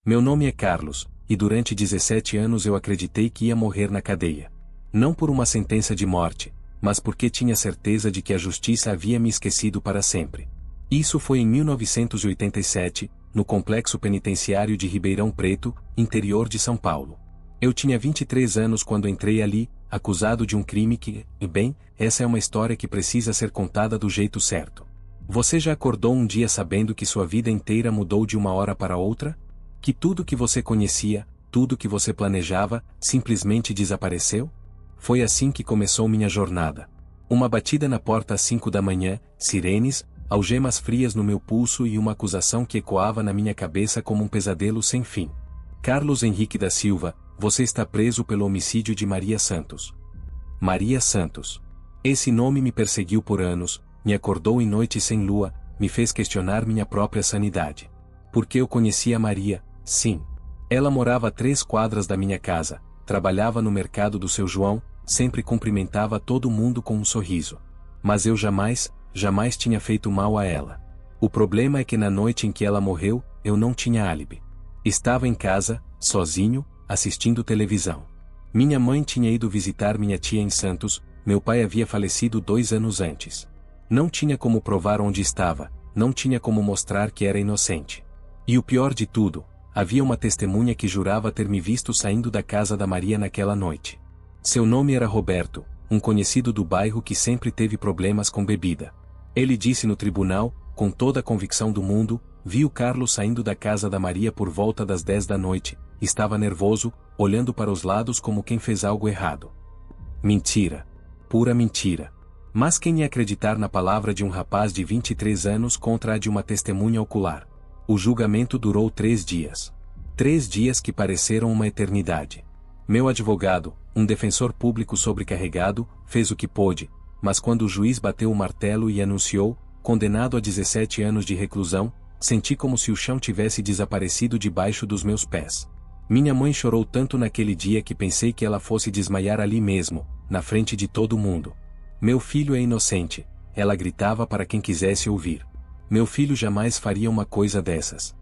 Meu nome é Carlos, e durante 17 anos eu acreditei que ia morrer na cadeia. Não por uma sentença de morte, mas porque tinha certeza de que a justiça havia me esquecido para sempre. Isso foi em 1987, no Complexo Penitenciário de Ribeirão Preto, interior de São Paulo. Eu tinha 23 anos quando entrei ali, acusado de um crime que, bem, essa é uma história que precisa ser contada do jeito certo. Você já acordou um dia sabendo que sua vida inteira mudou de uma hora para outra? Que tudo que você conhecia, tudo que você planejava, simplesmente desapareceu? Foi assim que começou minha jornada. Uma batida na porta às 5 da manhã, sirenes, algemas frias no meu pulso e uma acusação que ecoava na minha cabeça como um pesadelo sem fim. Carlos Henrique da Silva, você está preso pelo homicídio de Maria Santos. Maria Santos. Esse nome me perseguiu por anos, me acordou em noites sem lua, me fez questionar minha própria sanidade. Porque eu conhecia Maria, sim. Ela morava a 3 quadras da minha casa, trabalhava no mercado do seu João, sempre cumprimentava todo mundo com um sorriso. Mas eu jamais tinha feito mal a ela. O problema é que na noite em que ela morreu, eu não tinha álibi. Estava em casa, sozinho, assistindo televisão. Minha mãe tinha ido visitar minha tia em Santos, meu pai havia falecido 2 anos antes. Não tinha como provar onde estava, não tinha como mostrar que era inocente. E o pior de tudo, havia uma testemunha que jurava ter me visto saindo da casa da Maria naquela noite. Seu nome era Roberto, um conhecido do bairro que sempre teve problemas com bebida. Ele disse no tribunal, com toda a convicção do mundo, viu Carlos saindo da casa da Maria por volta das 10 da noite, estava nervoso, olhando para os lados como quem fez algo errado. Mentira. Pura mentira. Mas quem ia acreditar na palavra de um rapaz de 23 anos contra a de uma testemunha ocular? O julgamento durou 3 dias. 3 dias que pareceram uma eternidade. Meu advogado, um defensor público sobrecarregado, fez o que pôde, mas quando o juiz bateu o martelo e anunciou, condenado a 17 anos de reclusão, senti como se o chão tivesse desaparecido debaixo dos meus pés. Minha mãe chorou tanto naquele dia que pensei que ela fosse desmaiar ali mesmo, na frente de todo mundo. Meu filho é inocente, ela gritava para quem quisesse ouvir. Meu filho jamais faria uma coisa dessas.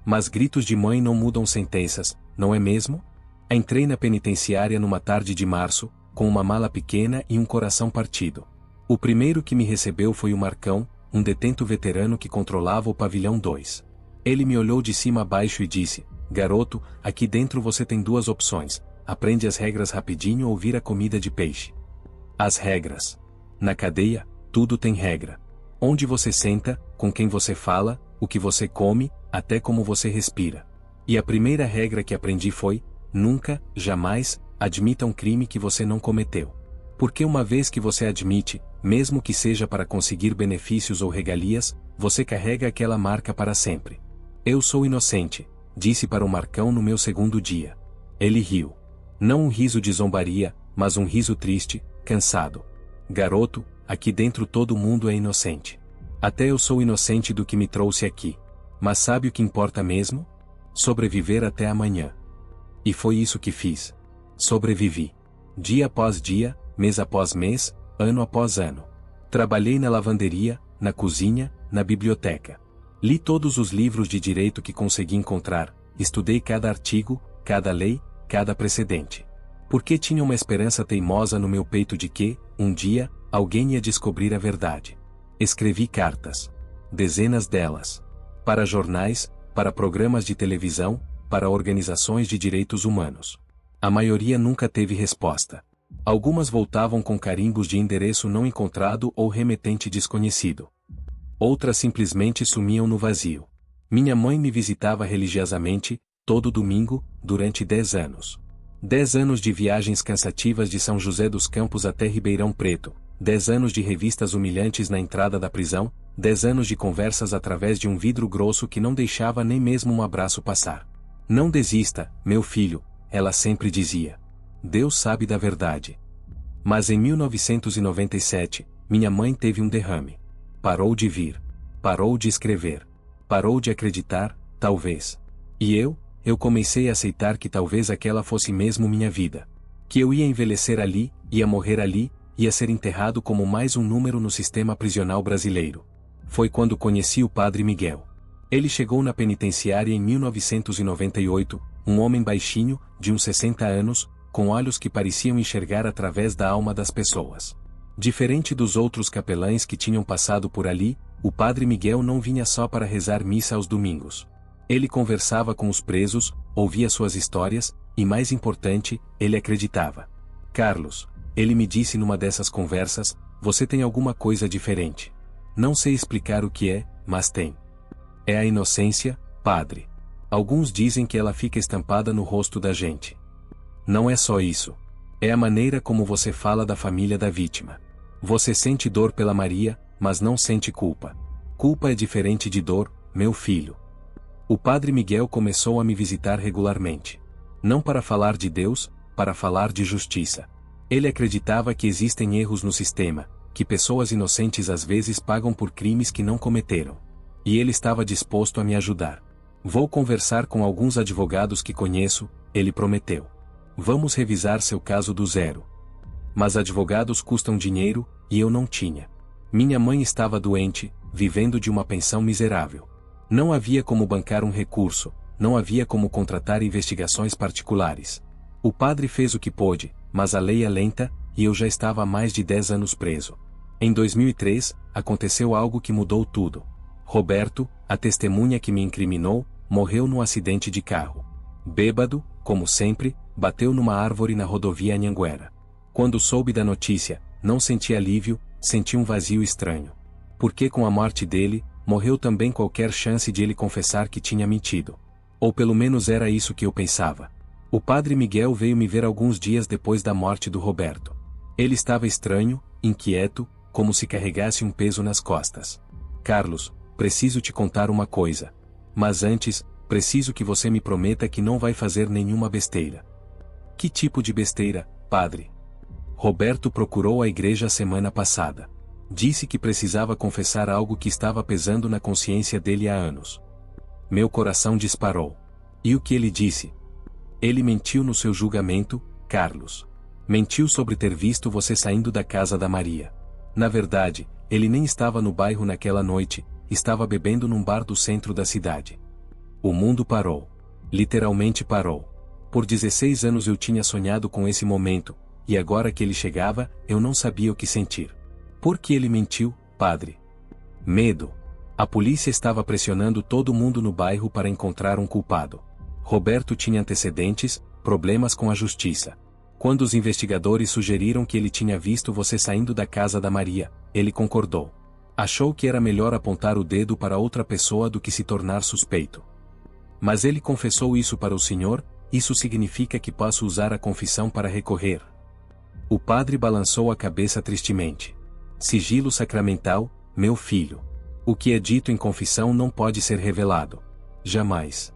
Mas gritos de mãe não mudam sentenças, não é mesmo? Entrei na penitenciária numa tarde de março, com uma mala pequena e um coração partido. O primeiro que me recebeu foi o Marcão, um detento veterano que controlava o pavilhão 2. Ele me olhou de cima a baixo e disse: garoto, aqui dentro você tem 2 opções, aprende as regras rapidinho ou vira comida de peixe. As regras. Na cadeia, tudo tem regra. Onde você senta, com quem você fala, o que você come, até como você respira. E a primeira regra que aprendi foi: nunca, jamais, admita um crime que você não cometeu. Porque uma vez que você admite, mesmo que seja para conseguir benefícios ou regalias, você carrega aquela marca para sempre. Eu sou inocente, disse para o Marcão no meu segundo dia. Ele riu. Não um riso de zombaria, mas um riso triste, cansado. Garoto, aqui dentro todo mundo é inocente. Até eu sou inocente do que me trouxe aqui. Mas sabe o que importa mesmo? Sobreviver até amanhã. E foi isso que fiz. Sobrevivi. Dia após dia, mês após mês, ano após ano. Trabalhei na lavanderia, na cozinha, na biblioteca. Li todos os livros de direito que consegui encontrar, estudei cada artigo, cada lei, cada precedente. Porque tinha uma esperança teimosa no meu peito de que, um dia, alguém ia descobrir a verdade. Escrevi cartas. Dezenas delas. Para jornais, para programas de televisão, para organizações de direitos humanos. A maioria nunca teve resposta. Algumas voltavam com carimbos de endereço não encontrado ou remetente desconhecido. Outras simplesmente sumiam no vazio. Minha mãe me visitava religiosamente, todo domingo, durante 10 anos. 10 anos de viagens cansativas de São José dos Campos até Ribeirão Preto, 10 anos de revistas humilhantes na entrada da prisão, 10 anos de conversas através de um vidro grosso que não deixava nem mesmo um abraço passar. Não desista, meu filho, ela sempre dizia. Deus sabe da verdade. Mas em 1997, minha mãe teve um derrame. Parou de vir. Parou de escrever. Parou de acreditar, talvez. E eu comecei a aceitar que talvez aquela fosse mesmo minha vida. Que eu ia envelhecer ali, ia morrer ali, ia ser enterrado como mais um número no sistema prisional brasileiro. Foi quando conheci o Padre Miguel. Ele chegou na penitenciária em 1998, um homem baixinho, de uns 60 anos, com olhos que pareciam enxergar através da alma das pessoas. Diferente dos outros capelães que tinham passado por ali, o padre Miguel não vinha só para rezar missa aos domingos. Ele conversava com os presos, ouvia suas histórias, e mais importante, ele acreditava. Carlos, ele me disse numa dessas conversas, você tem alguma coisa diferente. Não sei explicar o que é, mas tem. É a inocência, padre. Alguns dizem que ela fica estampada no rosto da gente. Não é só isso. É a maneira como você fala da família da vítima. Você sente dor pela Maria, mas não sente culpa. Culpa é diferente de dor, meu filho. O padre Miguel começou a me visitar regularmente. Não para falar de Deus, para falar de justiça. Ele acreditava que existem erros no sistema, que pessoas inocentes às vezes pagam por crimes que não cometeram. E ele estava disposto a me ajudar. Vou conversar com alguns advogados que conheço, ele prometeu. Vamos revisar seu caso do zero. Mas advogados custam dinheiro, e eu não tinha. Minha mãe estava doente, vivendo de uma pensão miserável. Não havia como bancar um recurso, não havia como contratar investigações particulares. O padre fez o que pôde, mas a lei é lenta, e eu já estava há mais de 10 anos preso. Em 2003, aconteceu algo que mudou tudo. Roberto, a testemunha que me incriminou, morreu num acidente de carro. Bêbado, como sempre, bateu numa árvore na rodovia Anhanguera. Quando soube da notícia, não senti alívio, senti um vazio estranho. Porque com a morte dele, morreu também qualquer chance de ele confessar que tinha mentido. Ou pelo menos era isso que eu pensava. O padre Miguel veio me ver alguns dias depois da morte do Roberto. Ele estava estranho, inquieto, como se carregasse um peso nas costas. Carlos, preciso te contar uma coisa. Mas antes, preciso que você me prometa que não vai fazer nenhuma besteira. Que tipo de besteira, padre? Roberto procurou a igreja a semana passada. Disse que precisava confessar algo que estava pesando na consciência dele há anos. Meu coração disparou. E o que ele disse? Ele mentiu no seu julgamento, Carlos. Mentiu sobre ter visto você saindo da casa da Maria. Na verdade, ele nem estava no bairro naquela noite, estava bebendo num bar do centro da cidade. O mundo parou. Literalmente parou. Por 16 anos eu tinha sonhado com esse momento, e agora que ele chegava, eu não sabia o que sentir. Por que ele mentiu, padre? Medo. A polícia estava pressionando todo mundo no bairro para encontrar um culpado. Roberto tinha antecedentes, problemas com a justiça. Quando os investigadores sugeriram que ele tinha visto você saindo da casa da Maria, ele concordou. Achou que era melhor apontar o dedo para outra pessoa do que se tornar suspeito. Mas ele confessou isso para o senhor, isso significa que posso usar a confissão para recorrer. O padre balançou a cabeça tristemente. Sigilo sacramental, meu filho. O que é dito em confissão não pode ser revelado. Jamais.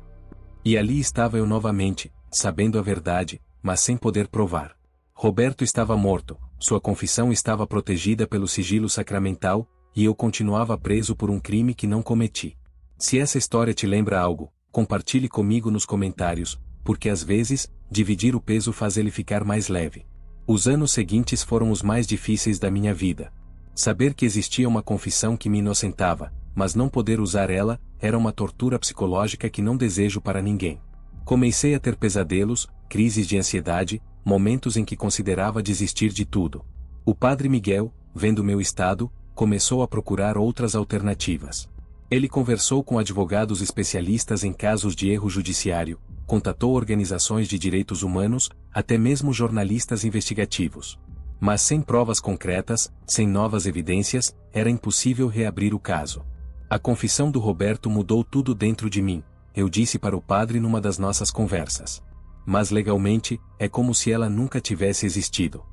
E ali estava eu novamente, sabendo a verdade, mas sem poder provar. Roberto estava morto, sua confissão estava protegida pelo sigilo sacramental, e eu continuava preso por um crime que não cometi. Se essa história te lembra algo, compartilhe comigo nos comentários, porque às vezes, dividir o peso faz ele ficar mais leve. Os anos seguintes foram os mais difíceis da minha vida. Saber que existia uma confissão que me inocentava, mas não poder usar ela, era uma tortura psicológica que não desejo para ninguém. Comecei a ter pesadelos, crises de ansiedade, momentos em que considerava desistir de tudo. O padre Miguel, vendo meu estado, começou a procurar outras alternativas. Ele conversou com advogados especialistas em casos de erro judiciário, contatou organizações de direitos humanos, até mesmo jornalistas investigativos. Mas sem provas concretas, sem novas evidências, era impossível reabrir o caso. A confissão do Roberto mudou tudo dentro de mim, eu disse para o padre numa das nossas conversas. Mas legalmente, é como se ela nunca tivesse existido.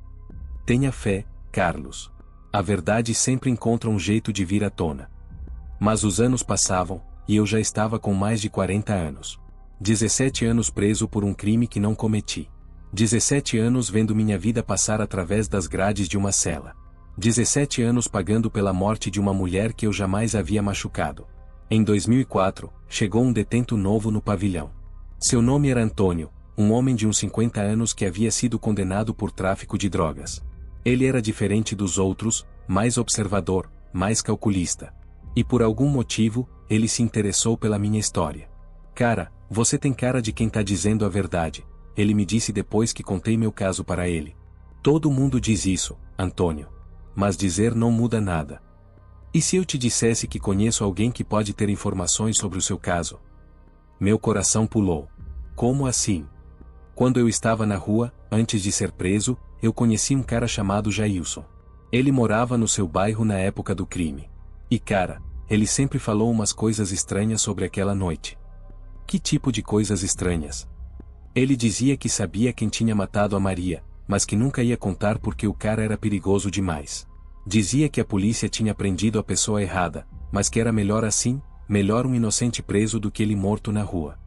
Tenha fé, Carlos. A verdade sempre encontra um jeito de vir à tona. Mas os anos passavam, e eu já estava com mais de 40 anos. 17 anos preso por um crime que não cometi. 17 anos vendo minha vida passar através das grades de uma cela. 17 anos pagando pela morte de uma mulher que eu jamais havia machucado. Em 2004, chegou um detento novo no pavilhão. Seu nome era Antônio, um homem de uns 50 anos que havia sido condenado por tráfico de drogas. Ele era diferente dos outros, mais observador, mais calculista. E por algum motivo, ele se interessou pela minha história. Cara, você tem cara de quem tá dizendo a verdade, ele me disse depois que contei meu caso para ele. Todo mundo diz isso, Antônio. Mas dizer não muda nada. E se eu te dissesse que conheço alguém que pode ter informações sobre o seu caso? Meu coração pulou. Como assim? Quando eu estava na rua, antes de ser preso, eu conheci um cara chamado Jailson. Ele morava no seu bairro na época do crime. E cara, ele sempre falou umas coisas estranhas sobre aquela noite. Que tipo de coisas estranhas? Ele dizia que sabia quem tinha matado a Maria, mas que nunca ia contar porque o cara era perigoso demais. Dizia que a polícia tinha prendido a pessoa errada, mas que era melhor assim, melhor um inocente preso do que ele morto na rua.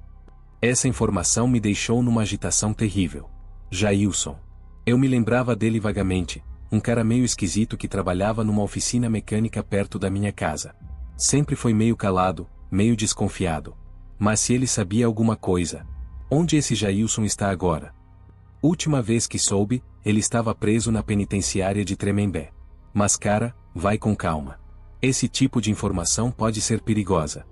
Essa informação me deixou numa agitação terrível. Jailson. Eu me lembrava dele vagamente, um cara meio esquisito que trabalhava numa oficina mecânica perto da minha casa. Sempre foi meio calado, meio desconfiado. Mas se ele sabia alguma coisa, onde esse Jailson está agora? Última vez que soube, ele estava preso na penitenciária de Tremembé. Mas cara, vai com calma. Esse tipo de informação pode ser perigosa.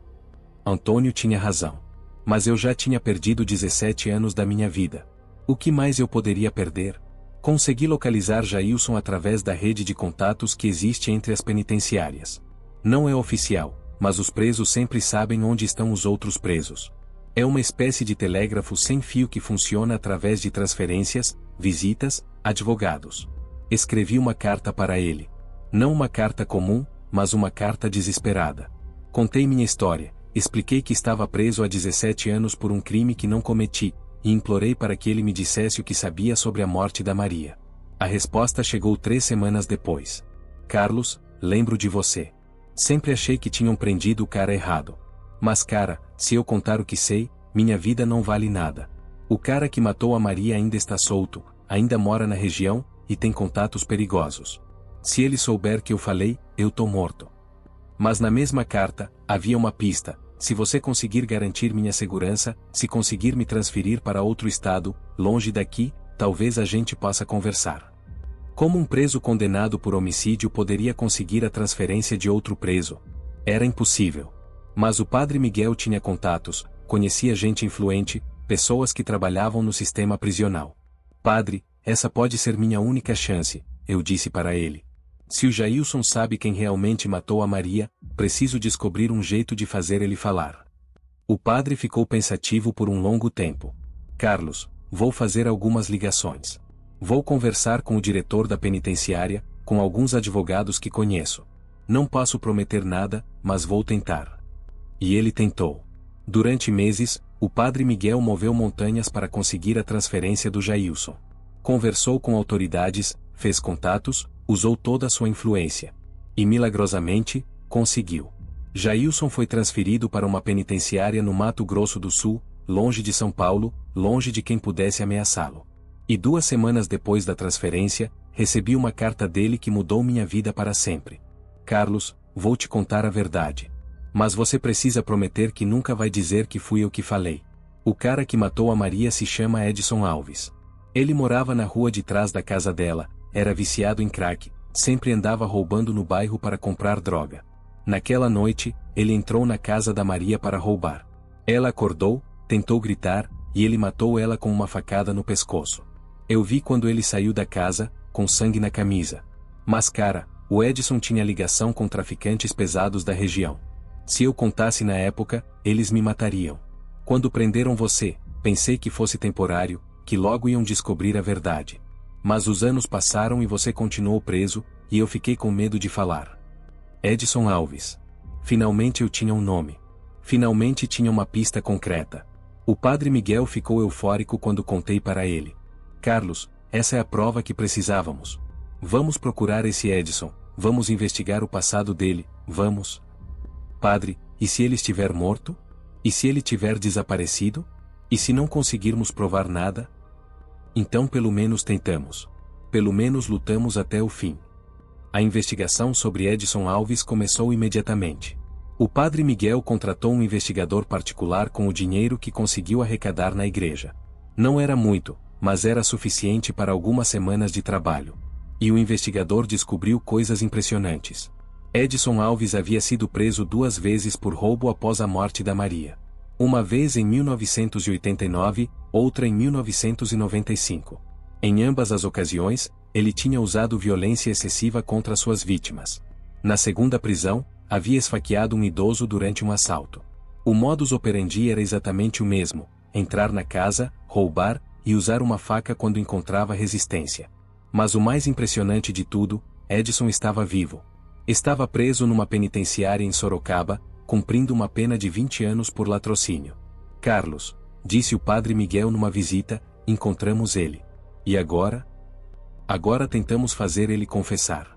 Antônio tinha razão. Mas eu já tinha perdido 17 anos da minha vida. O que mais eu poderia perder? Consegui localizar Jailson através da rede de contatos que existe entre as penitenciárias. Não é oficial, mas os presos sempre sabem onde estão os outros presos. É uma espécie de telégrafo sem fio que funciona através de transferências, visitas, advogados. Escrevi uma carta para ele. Não uma carta comum, mas uma carta desesperada. Contei minha história, expliquei que estava preso há 17 anos por um crime que não cometi, e implorei para que ele me dissesse o que sabia sobre a morte da Maria. A resposta chegou 3 semanas depois. Carlos, lembro de você. Sempre achei que tinham prendido o cara errado. Mas cara, se eu contar o que sei, minha vida não vale nada. O cara que matou a Maria ainda está solto, ainda mora na região, e tem contatos perigosos. Se ele souber que eu falei, eu tô morto. Mas na mesma carta, havia uma pista: se você conseguir garantir minha segurança, se conseguir me transferir para outro estado, longe daqui, talvez a gente possa conversar. Como um preso condenado por homicídio poderia conseguir a transferência de outro preso? Era impossível. Mas o padre Miguel tinha contatos, conhecia gente influente, pessoas que trabalhavam no sistema prisional. Padre, essa pode ser minha única chance, eu disse para ele. Se o Jailson sabe quem realmente matou a Maria, preciso descobrir um jeito de fazer ele falar. O padre ficou pensativo por um longo tempo. Carlos, vou fazer algumas ligações. Vou conversar com o diretor da penitenciária, com alguns advogados que conheço. Não posso prometer nada, mas vou tentar. E ele tentou. Durante meses, o padre Miguel moveu montanhas para conseguir a transferência do Jailson. Conversou com autoridades, fez contatos, usou toda a sua influência. E milagrosamente, conseguiu. Jailson foi transferido para uma penitenciária no Mato Grosso do Sul, longe de São Paulo, longe de quem pudesse ameaçá-lo. E 2 semanas depois da transferência, recebi uma carta dele que mudou minha vida para sempre. Carlos, vou te contar a verdade. Mas você precisa prometer que nunca vai dizer que fui eu que falei. O cara que matou a Maria se chama Edson Alves. Ele morava na rua de trás da casa dela, era viciado em crack, sempre andava roubando no bairro para comprar droga. Naquela noite, ele entrou na casa da Maria para roubar. Ela acordou, tentou gritar, e ele matou ela com uma facada no pescoço. Eu vi quando ele saiu da casa, com sangue na camisa. Mas cara, o Edson tinha ligação com traficantes pesados da região. Se eu contasse na época, eles me matariam. Quando prenderam você, pensei que fosse temporário, que logo iam descobrir a verdade. Mas os anos passaram e você continuou preso, e eu fiquei com medo de falar. Edson Alves. Finalmente eu tinha um nome. Finalmente tinha uma pista concreta. O padre Miguel ficou eufórico quando contei para ele. Carlos, essa é a prova que precisávamos. Vamos procurar esse Edson, vamos investigar o passado dele, vamos. Padre, e se ele estiver morto? E se ele tiver desaparecido? E se não conseguirmos provar nada? Então pelo menos tentamos. Pelo menos lutamos até o fim. A investigação sobre Edson Alves começou imediatamente. O padre Miguel contratou um investigador particular com o dinheiro que conseguiu arrecadar na igreja. Não era muito, mas era suficiente para algumas semanas de trabalho. E o investigador descobriu coisas impressionantes. Edson Alves havia sido preso 2 vezes por roubo após a morte da Maria. Uma vez em 1989, outra em 1995. Em ambas as ocasiões, ele tinha usado violência excessiva contra suas vítimas. Na segunda prisão, havia esfaqueado um idoso durante um assalto. O modus operandi era exatamente o mesmo: entrar na casa, roubar e usar uma faca quando encontrava resistência. Mas o mais impressionante de tudo, Edson estava vivo. Estava preso numa penitenciária em Sorocaba, cumprindo uma pena de 20 anos por latrocínio. Carlos, disse o padre Miguel numa visita, encontramos ele. E agora? Agora tentamos fazer ele confessar.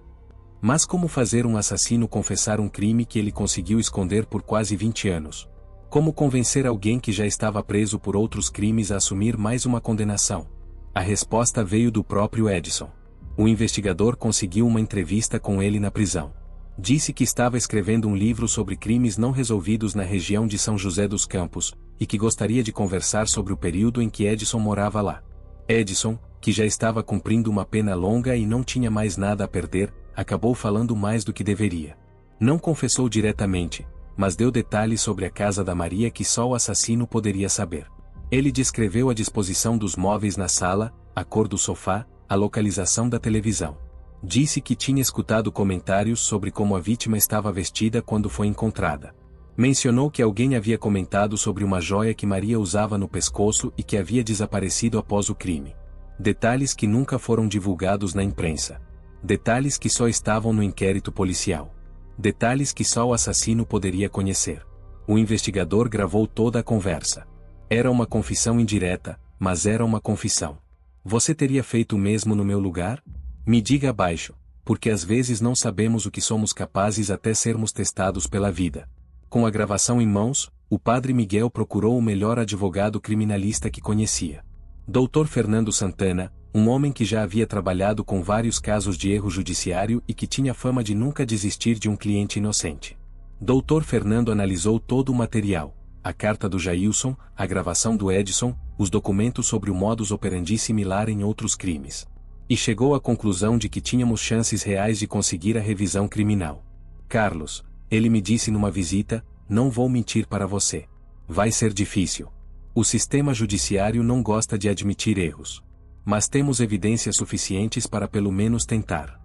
Mas como fazer um assassino confessar um crime que ele conseguiu esconder por quase 20 anos? Como convencer alguém que já estava preso por outros crimes a assumir mais uma condenação? A resposta veio do próprio Edson. O investigador conseguiu uma entrevista com ele na prisão. Disse que estava escrevendo um livro sobre crimes não resolvidos na região de São José dos Campos, e que gostaria de conversar sobre o período em que Edson morava lá. Edson, que já estava cumprindo uma pena longa e não tinha mais nada a perder, acabou falando mais do que deveria. Não confessou diretamente, mas deu detalhes sobre a casa da Maria que só o assassino poderia saber. Ele descreveu a disposição dos móveis na sala, a cor do sofá, a localização da televisão. Disse que tinha escutado comentários sobre como a vítima estava vestida quando foi encontrada. Mencionou que alguém havia comentado sobre uma joia que Maria usava no pescoço e que havia desaparecido após o crime. Detalhes que nunca foram divulgados na imprensa. Detalhes que só estavam no inquérito policial. Detalhes que só o assassino poderia conhecer. O investigador gravou toda a conversa. Era uma confissão indireta, mas era uma confissão. Você teria feito o mesmo no meu lugar? Me diga abaixo, porque às vezes não sabemos o que somos capazes até sermos testados pela vida. Com a gravação em mãos, o padre Miguel procurou o melhor advogado criminalista que conhecia. Dr. Fernando Santana, um homem que já havia trabalhado com vários casos de erro judiciário e que tinha fama de nunca desistir de um cliente inocente. Dr. Fernando analisou todo o material: a carta do Jailson, a gravação do Edson, os documentos sobre o modus operandi similar em outros crimes. E chegou à conclusão de que tínhamos chances reais de conseguir a revisão criminal. Carlos, ele me disse numa visita, não vou mentir para você. Vai ser difícil. O sistema judiciário não gosta de admitir erros. Mas temos evidências suficientes para pelo menos tentar.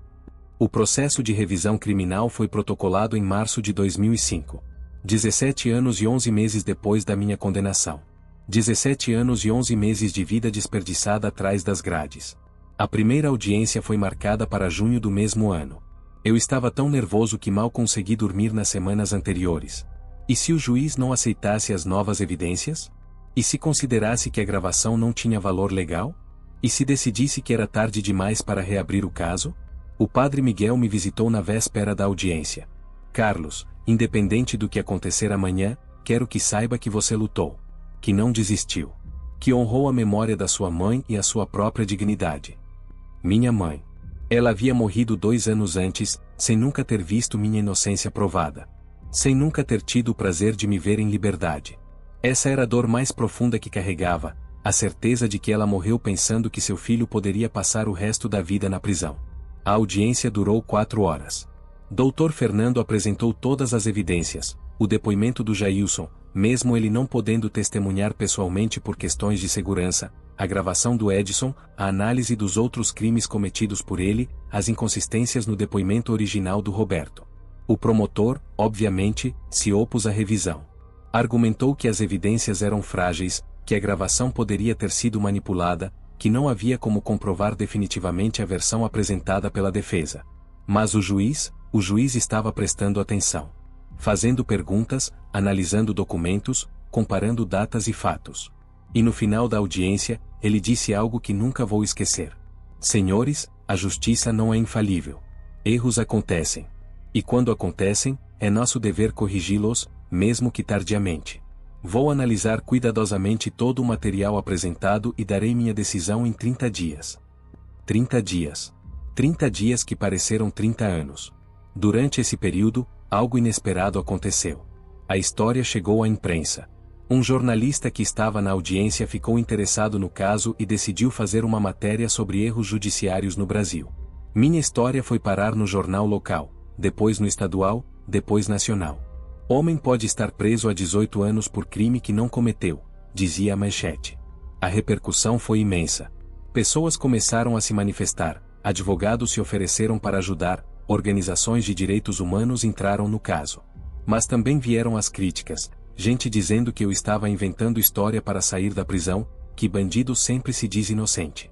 O processo de revisão criminal foi protocolado em março de 2005. 17 anos e 11 meses depois da minha condenação. 17 anos e 11 meses de vida desperdiçada atrás das grades. A primeira audiência foi marcada para junho do mesmo ano. Eu estava tão nervoso que mal consegui dormir nas semanas anteriores. E se o juiz não aceitasse as novas evidências? E se considerasse que a gravação não tinha valor legal? E se decidisse que era tarde demais para reabrir o caso? O padre Miguel me visitou na véspera da audiência. Carlos, independente do que acontecer amanhã, quero que saiba que você lutou. Que não desistiu. Que honrou a memória da sua mãe e a sua própria dignidade. Minha mãe. Ela havia morrido 2 anos antes, sem nunca ter visto minha inocência provada. Sem nunca ter tido o prazer de me ver em liberdade. Essa era a dor mais profunda que carregava, a certeza de que ela morreu pensando que seu filho poderia passar o resto da vida na prisão. A audiência durou 4 horas. Dr. Fernando apresentou todas as evidências, o depoimento do Jailson, mesmo ele não podendo testemunhar pessoalmente por questões de segurança, a gravação do Edson, a análise dos outros crimes cometidos por ele, as inconsistências no depoimento original do Roberto. O promotor, obviamente, se opôs à revisão. Argumentou que as evidências eram frágeis, que a gravação poderia ter sido manipulada, que não havia como comprovar definitivamente a versão apresentada pela defesa. Mas o juiz estava prestando atenção. Fazendo perguntas, analisando documentos, comparando datas e fatos. E no final da audiência, ele disse algo que nunca vou esquecer. Senhores, a justiça não é infalível. Erros acontecem. E quando acontecem, é nosso dever corrigi-los, mesmo que tardiamente. Vou analisar cuidadosamente todo o material apresentado e darei minha decisão em 30 dias. 30 dias. 30 dias que pareceram 30 anos. Durante esse período, algo inesperado aconteceu. A história chegou à imprensa. Um jornalista que estava na audiência ficou interessado no caso e decidiu fazer uma matéria sobre erros judiciários no Brasil. Minha história foi parar no jornal local, depois no estadual, depois nacional. Homem pode estar preso há 18 anos por crime que não cometeu, dizia a manchete. A repercussão foi imensa. Pessoas começaram a se manifestar, advogados se ofereceram para ajudar, organizações de direitos humanos entraram no caso. Mas também vieram as críticas, gente dizendo que eu estava inventando história para sair da prisão, que bandido sempre se diz inocente.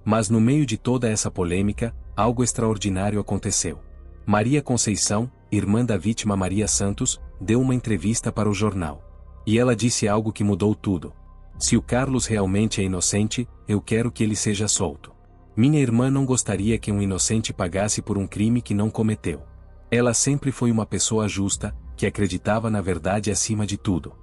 Mas no meio de toda essa polêmica, algo extraordinário aconteceu. Maria Conceição, irmã da vítima Maria Santos, deu uma entrevista para o jornal. E ela disse algo que mudou tudo. Se o Carlos realmente é inocente, eu quero que ele seja solto. Minha irmã não gostaria que um inocente pagasse por um crime que não cometeu. Ela sempre foi uma pessoa justa, que acreditava na verdade acima de tudo.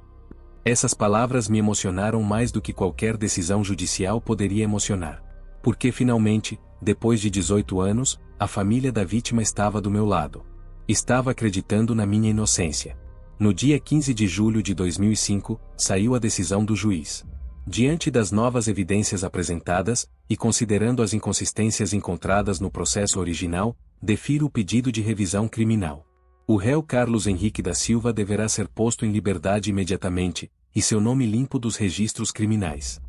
Essas palavras me emocionaram mais do que qualquer decisão judicial poderia emocionar. Porque finalmente, depois de 18 anos, a família da vítima estava do meu lado. Estava acreditando na minha inocência. No dia 15 de julho de 2005, saiu a decisão do juiz. Diante das novas evidências apresentadas, e considerando as inconsistências encontradas no processo original, defiro o pedido de revisão criminal. O réu Carlos Henrique da Silva deverá ser posto em liberdade imediatamente, e seu nome limpo dos registros criminais.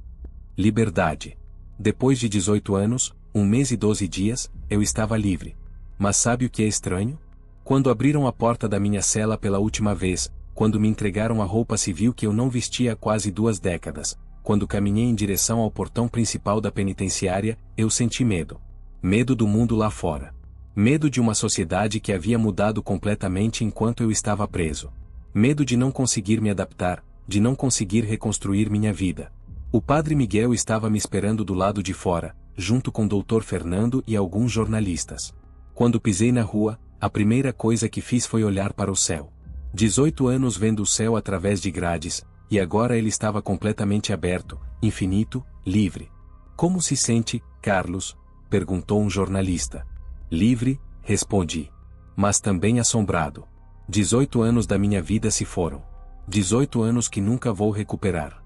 Liberdade. Depois de 18 anos, 1 mês e 12 dias, eu estava livre. Mas sabe o que é estranho? Quando abriram a porta da minha cela pela última vez, quando me entregaram a roupa civil que eu não vestia há quase 2 décadas, quando caminhei em direção ao portão principal da penitenciária, eu senti medo. Medo do mundo lá fora. Medo de uma sociedade que havia mudado completamente enquanto eu estava preso. Medo de não conseguir me adaptar, de não conseguir reconstruir minha vida. O padre Miguel estava me esperando do lado de fora, junto com o Dr. Fernando e alguns jornalistas. Quando pisei na rua, a primeira coisa que fiz foi olhar para o céu. 18 anos vendo o céu através de grades, e agora ele estava completamente aberto, infinito, livre. Como se sente, Carlos? Perguntou um jornalista. Livre, respondi. Mas também assombrado. 18 anos da minha vida se foram. 18 anos que nunca vou recuperar.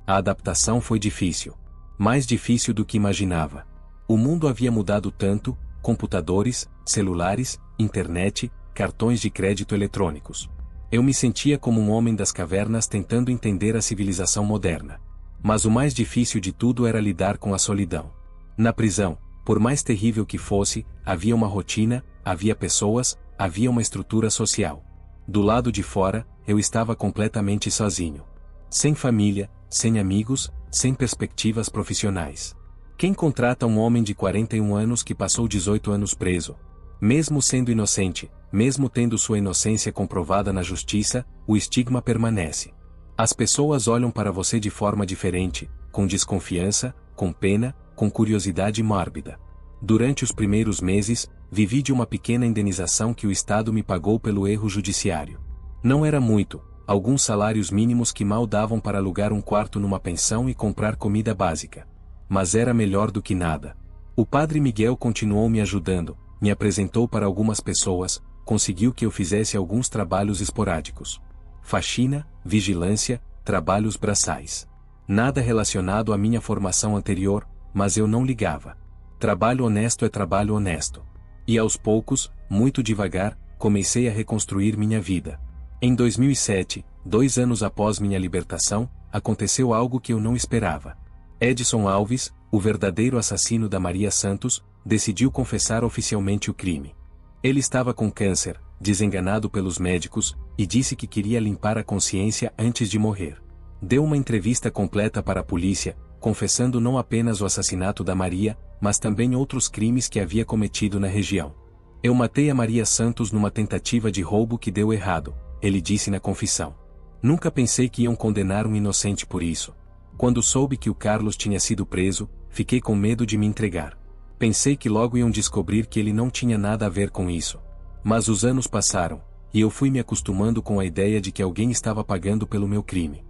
A adaptação foi difícil. Mais difícil do que imaginava. O mundo havia mudado tanto, computadores, celulares, internet, cartões de crédito eletrônicos. Eu me sentia como um homem das cavernas tentando entender a civilização moderna. Mas o mais difícil de tudo era lidar com a solidão. Na prisão, por mais terrível que fosse, havia uma rotina, havia pessoas, havia uma estrutura social. Do lado de fora, eu estava completamente sozinho. Sem família, sem amigos, sem perspectivas profissionais. Quem contrata um homem de 41 anos que passou 18 anos preso? Mesmo sendo inocente, mesmo tendo sua inocência comprovada na justiça, o estigma permanece. As pessoas olham para você de forma diferente, com desconfiança, com pena, com curiosidade mórbida. Durante os primeiros meses, vivi de uma pequena indenização que o Estado me pagou pelo erro judiciário. Não era muito, alguns salários mínimos que mal davam para alugar um quarto numa pensão e comprar comida básica. Mas era melhor do que nada. O padre Miguel continuou me ajudando, me apresentou para algumas pessoas, conseguiu que eu fizesse alguns trabalhos esporádicos. Faxina, vigilância, trabalhos braçais. Nada relacionado à minha formação anterior, mas eu não ligava. Trabalho honesto é trabalho honesto. E aos poucos, muito devagar, comecei a reconstruir minha vida. Em 2007, 2 anos após minha libertação, aconteceu algo que eu não esperava. Edson Alves, o verdadeiro assassino da Maria Santos, decidiu confessar oficialmente o crime. Ele estava com câncer, desenganado pelos médicos, e disse que queria limpar a consciência antes de morrer. Deu uma entrevista completa para a polícia, confessando não apenas o assassinato da Maria, mas também outros crimes que havia cometido na região. Eu matei a Maria Santos numa tentativa de roubo que deu errado, ele disse na confissão. Nunca pensei que iam condenar um inocente por isso. Quando soube que o Carlos tinha sido preso, fiquei com medo de me entregar. Pensei que logo iam descobrir que ele não tinha nada a ver com isso. Mas os anos passaram, e eu fui me acostumando com a ideia de que alguém estava pagando pelo meu crime.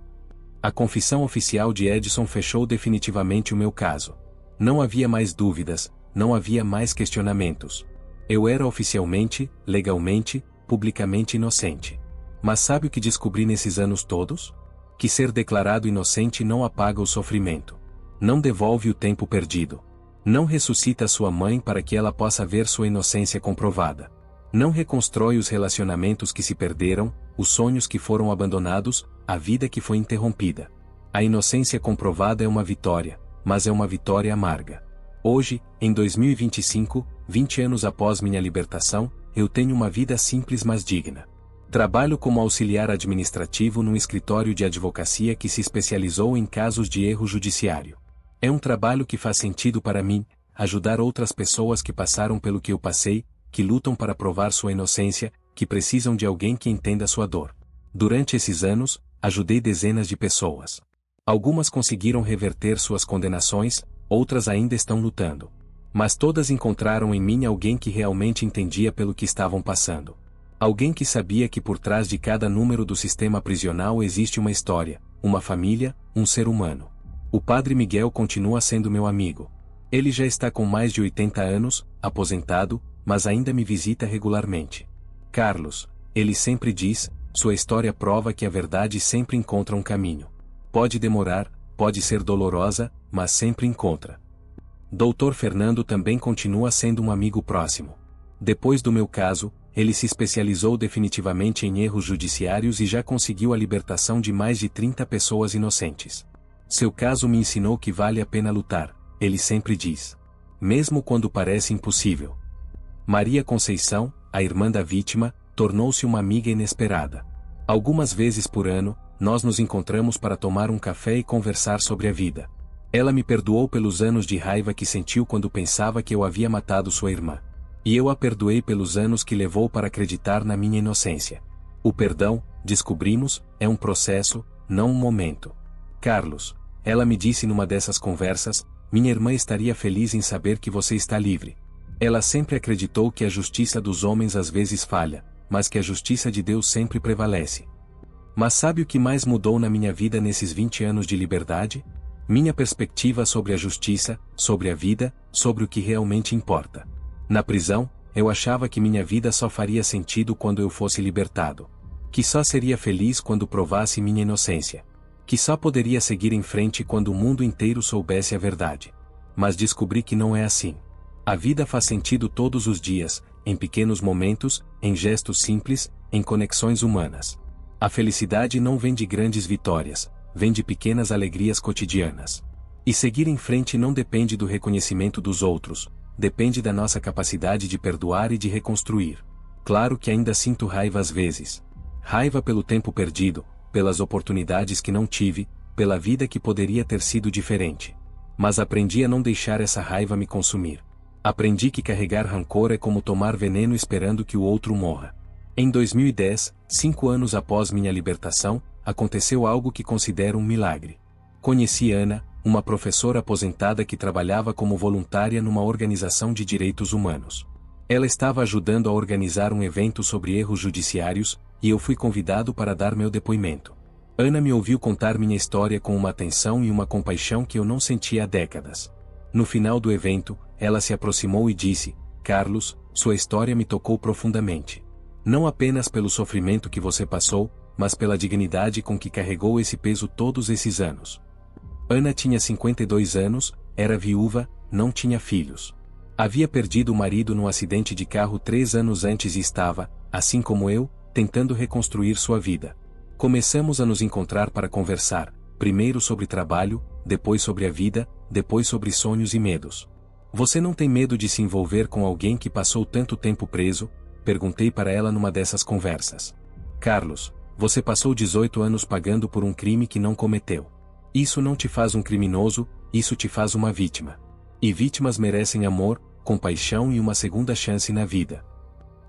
A confissão oficial de Edson fechou definitivamente o meu caso. Não havia mais dúvidas, não havia mais questionamentos. Eu era oficialmente, legalmente, publicamente inocente. Mas sabe o que descobri nesses anos todos? Que ser declarado inocente não apaga o sofrimento. Não devolve o tempo perdido. Não ressuscita sua mãe para que ela possa ver sua inocência comprovada. Não reconstrói os relacionamentos que se perderam, os sonhos que foram abandonados, a vida que foi interrompida. A inocência comprovada é uma vitória, mas é uma vitória amarga. Hoje, em 2025, 20 anos após minha libertação, eu tenho uma vida simples mas digna. Trabalho como auxiliar administrativo num escritório de advocacia que se especializou em casos de erro judiciário. É um trabalho que faz sentido para mim, ajudar outras pessoas que passaram pelo que eu passei, que lutam para provar sua inocência, que precisam de alguém que entenda sua dor. Durante esses anos, ajudei dezenas de pessoas. Algumas conseguiram reverter suas condenações, outras ainda estão lutando. Mas todas encontraram em mim alguém que realmente entendia pelo que estavam passando. Alguém que sabia que por trás de cada número do sistema prisional existe uma história, uma família, um ser humano. O Padre Miguel continua sendo meu amigo. Ele já está com mais de 80 anos, aposentado, mas ainda me visita regularmente. Carlos, ele sempre diz, sua história prova que a verdade sempre encontra um caminho. Pode demorar, pode ser dolorosa, mas sempre encontra. Dr. Fernando também continua sendo um amigo próximo. Depois do meu caso, ele se especializou definitivamente em erros judiciários e já conseguiu a libertação de mais de 30 pessoas inocentes. Seu caso me ensinou que vale a pena lutar, ele sempre diz. Mesmo quando parece impossível. Maria Conceição, a irmã da vítima, tornou-se uma amiga inesperada. Algumas vezes por ano, nós nos encontramos para tomar um café e conversar sobre a vida. Ela me perdoou pelos anos de raiva que sentiu quando pensava que eu havia matado sua irmã. E eu a perdoei pelos anos que levou para acreditar na minha inocência. O perdão, descobrimos, é um processo, não um momento. Carlos, ela me disse numa dessas conversas, minha irmã estaria feliz em saber que você está livre. Ela sempre acreditou que a justiça dos homens às vezes falha, mas que a justiça de Deus sempre prevalece. Mas sabe o que mais mudou na minha vida nesses 20 anos de liberdade? Minha perspectiva sobre a justiça, sobre a vida, sobre o que realmente importa. Na prisão, eu achava que minha vida só faria sentido quando eu fosse libertado. Que só seria feliz quando provasse minha inocência. Que só poderia seguir em frente quando o mundo inteiro soubesse a verdade. Mas descobri que não é assim. A vida faz sentido todos os dias, em pequenos momentos, em gestos simples, em conexões humanas. A felicidade não vem de grandes vitórias, vem de pequenas alegrias cotidianas. E seguir em frente não depende do reconhecimento dos outros, depende da nossa capacidade de perdoar e de reconstruir. Claro que ainda sinto raiva às vezes. Raiva pelo tempo perdido, pelas oportunidades que não tive, pela vida que poderia ter sido diferente. Mas aprendi a não deixar essa raiva me consumir. Aprendi que carregar rancor é como tomar veneno esperando que o outro morra. Em 2010, 5 anos após minha libertação, aconteceu algo que considero um milagre. Conheci Ana, uma professora aposentada que trabalhava como voluntária numa organização de direitos humanos. Ela estava ajudando a organizar um evento sobre erros judiciários, e eu fui convidado para dar meu depoimento. Ana me ouviu contar minha história com uma atenção e uma compaixão que eu não sentia há décadas. No final do evento, ela se aproximou e disse, Carlos, sua história me tocou profundamente. Não apenas pelo sofrimento que você passou, mas pela dignidade com que carregou esse peso todos esses anos. Ana tinha 52 anos, era viúva, não tinha filhos. Havia perdido o marido num acidente de carro 3 anos antes e estava, assim como eu, tentando reconstruir sua vida. Começamos a nos encontrar para conversar, primeiro sobre trabalho, depois sobre a vida, depois sobre sonhos e medos. Você não tem medo de se envolver com alguém que passou tanto tempo preso? Perguntei para ela numa dessas conversas. Carlos, você passou 18 anos pagando por um crime que não cometeu. Isso não te faz um criminoso, isso te faz uma vítima. E vítimas merecem amor, compaixão e uma segunda chance na vida.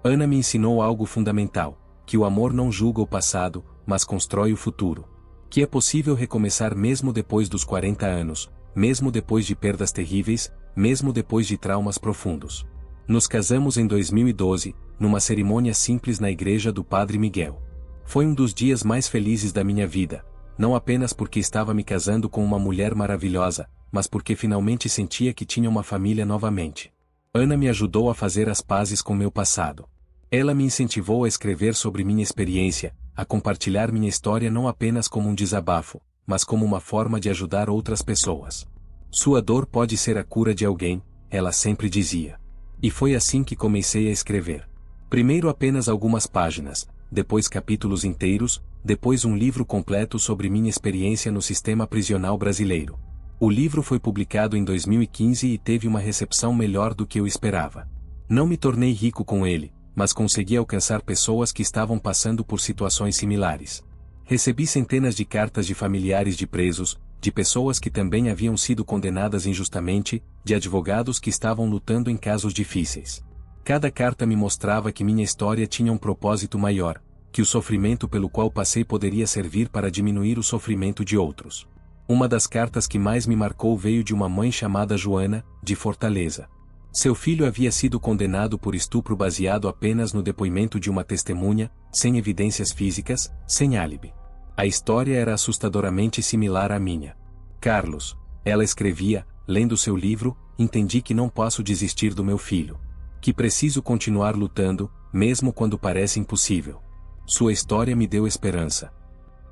Ana me ensinou algo fundamental, que o amor não julga o passado, mas constrói o futuro. Que é possível recomeçar mesmo depois dos 40 anos, mesmo depois de perdas terríveis, mesmo depois de traumas profundos. Nos casamos em 2012, numa cerimônia simples na igreja do Padre Miguel. Foi um dos dias mais felizes da minha vida, não apenas porque estava me casando com uma mulher maravilhosa, mas porque finalmente sentia que tinha uma família novamente. Ana me ajudou a fazer as pazes com meu passado. Ela me incentivou a escrever sobre minha experiência, a compartilhar minha história não apenas como um desabafo, mas como uma forma de ajudar outras pessoas. Sua dor pode ser a cura de alguém, ela sempre dizia. E foi assim que comecei a escrever. Primeiro apenas algumas páginas, depois capítulos inteiros, depois um livro completo sobre minha experiência no sistema prisional brasileiro. O livro foi publicado em 2015 e teve uma recepção melhor do que eu esperava. Não me tornei rico com ele, mas consegui alcançar pessoas que estavam passando por situações similares. Recebi centenas de cartas de familiares de presos, de pessoas que também haviam sido condenadas injustamente, de advogados que estavam lutando em casos difíceis. Cada carta me mostrava que minha história tinha um propósito maior, que o sofrimento pelo qual passei poderia servir para diminuir o sofrimento de outros. Uma das cartas que mais me marcou veio de uma mãe chamada Joana, de Fortaleza. Seu filho havia sido condenado por estupro baseado apenas no depoimento de uma testemunha, sem evidências físicas, sem álibi. A história era assustadoramente similar à minha. Carlos, ela escrevia, lendo seu livro, entendi que não posso desistir do meu filho. Que preciso continuar lutando, mesmo quando parece impossível. Sua história me deu esperança.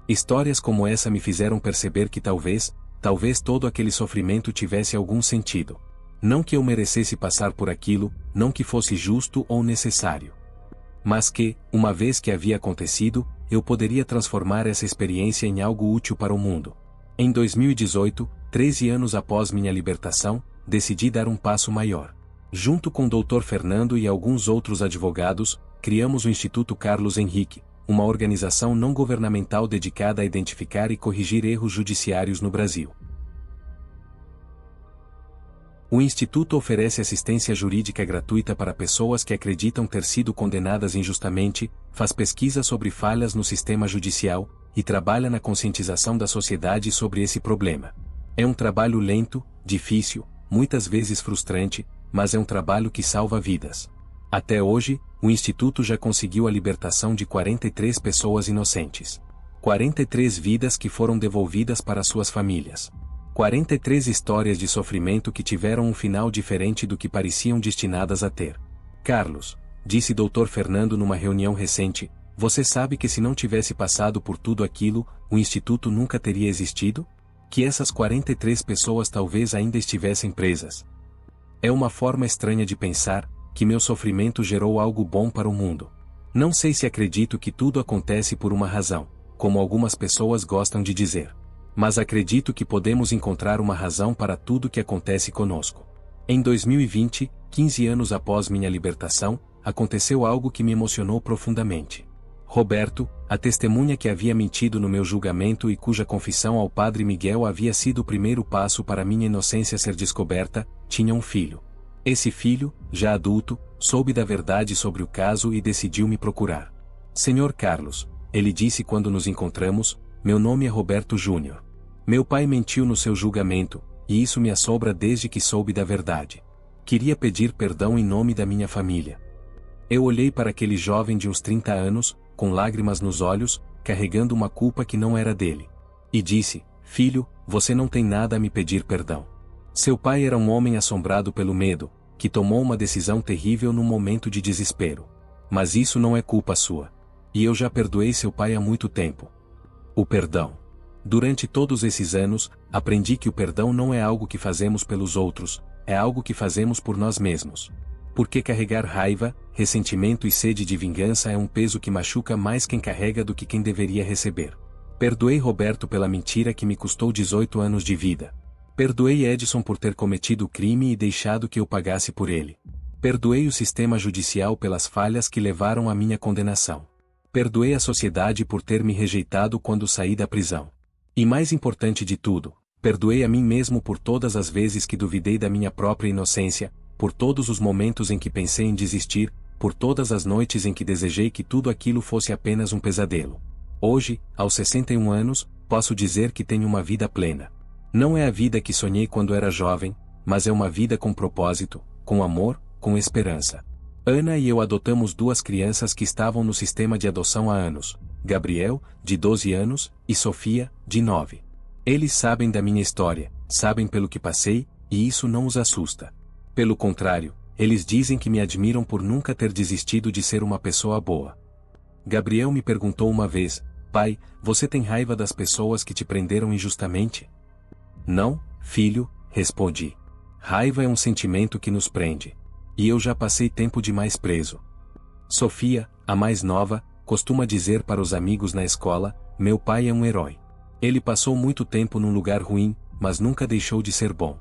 Histórias como essa me fizeram perceber que talvez todo aquele sofrimento tivesse algum sentido. Não que eu merecesse passar por aquilo, não que fosse justo ou necessário. Mas que, uma vez que havia acontecido, eu poderia transformar essa experiência em algo útil para o mundo. Em 2018, 13 anos após minha libertação, decidi dar um passo maior. Junto com o Dr. Fernando e alguns outros advogados, criamos o Instituto Carlos Henrique, uma organização não governamental dedicada a identificar e corrigir erros judiciários no Brasil. O Instituto oferece assistência jurídica gratuita para pessoas que acreditam ter sido condenadas injustamente, faz pesquisa sobre falhas no sistema judicial, e trabalha na conscientização da sociedade sobre esse problema. É um trabalho lento, difícil, muitas vezes frustrante, mas é um trabalho que salva vidas. Até hoje, o Instituto já conseguiu a libertação de 43 pessoas inocentes. 43 vidas que foram devolvidas para suas famílias. 43 histórias de sofrimento que tiveram um final diferente do que pareciam destinadas a ter. Carlos, disse Dr. Fernando numa reunião recente, você sabe que se não tivesse passado por tudo aquilo, o Instituto nunca teria existido? Que essas 43 pessoas talvez ainda estivessem presas. É uma forma estranha de pensar, que meu sofrimento gerou algo bom para o mundo. Não sei se acredito que tudo acontece por uma razão, como algumas pessoas gostam de dizer. Mas acredito que podemos encontrar uma razão para tudo que acontece conosco. Em 2020, 15 anos após minha libertação, aconteceu algo que me emocionou profundamente. Roberto, a testemunha que havia mentido no meu julgamento e cuja confissão ao padre Miguel havia sido o primeiro passo para minha inocência ser descoberta, tinha um filho. Esse filho, já adulto, soube da verdade sobre o caso e decidiu me procurar. Senhor Carlos, ele disse quando nos encontramos, meu nome é Roberto Júnior. Meu pai mentiu no seu julgamento, e isso me assombra desde que soube da verdade. Queria pedir perdão em nome da minha família. Eu olhei para aquele jovem de uns 30 anos, com lágrimas nos olhos, carregando uma culpa que não era dele. E disse, filho, você não tem nada a me pedir perdão. Seu pai era um homem assombrado pelo medo, que tomou uma decisão terrível num momento de desespero. Mas isso não é culpa sua. E eu já perdoei seu pai há muito tempo. O perdão. Durante todos esses anos, aprendi que o perdão não é algo que fazemos pelos outros, é algo que fazemos por nós mesmos. Porque carregar raiva, ressentimento e sede de vingança é um peso que machuca mais quem carrega do que quem deveria receber. Perdoei Roberto pela mentira que me custou 18 anos de vida. Perdoei Edson por ter cometido o crime e deixado que eu pagasse por ele. Perdoei o sistema judicial pelas falhas que levaram à minha condenação. Perdoei a sociedade por ter me rejeitado quando saí da prisão. E mais importante de tudo, perdoei a mim mesmo por todas as vezes que duvidei da minha própria inocência, por todos os momentos em que pensei em desistir, por todas as noites em que desejei que tudo aquilo fosse apenas um pesadelo. Hoje, aos 61 anos, posso dizer que tenho uma vida plena. Não é a vida que sonhei quando era jovem, mas é uma vida com propósito, com amor, com esperança. Ana e eu adotamos 2 crianças que estavam no sistema de adoção há anos, Gabriel, de 12 anos, e Sofia, de 9. Eles sabem da minha história, sabem pelo que passei, e isso não os assusta. Pelo contrário, eles dizem que me admiram por nunca ter desistido de ser uma pessoa boa. Gabriel me perguntou uma vez, pai, você tem raiva das pessoas que te prenderam injustamente? Não, filho, respondi. Raiva é um sentimento que nos prende. E eu já passei tempo demais preso. Sofia, a mais nova, costuma dizer para os amigos na escola: meu pai é um herói. Ele passou muito tempo num lugar ruim, mas nunca deixou de ser bom.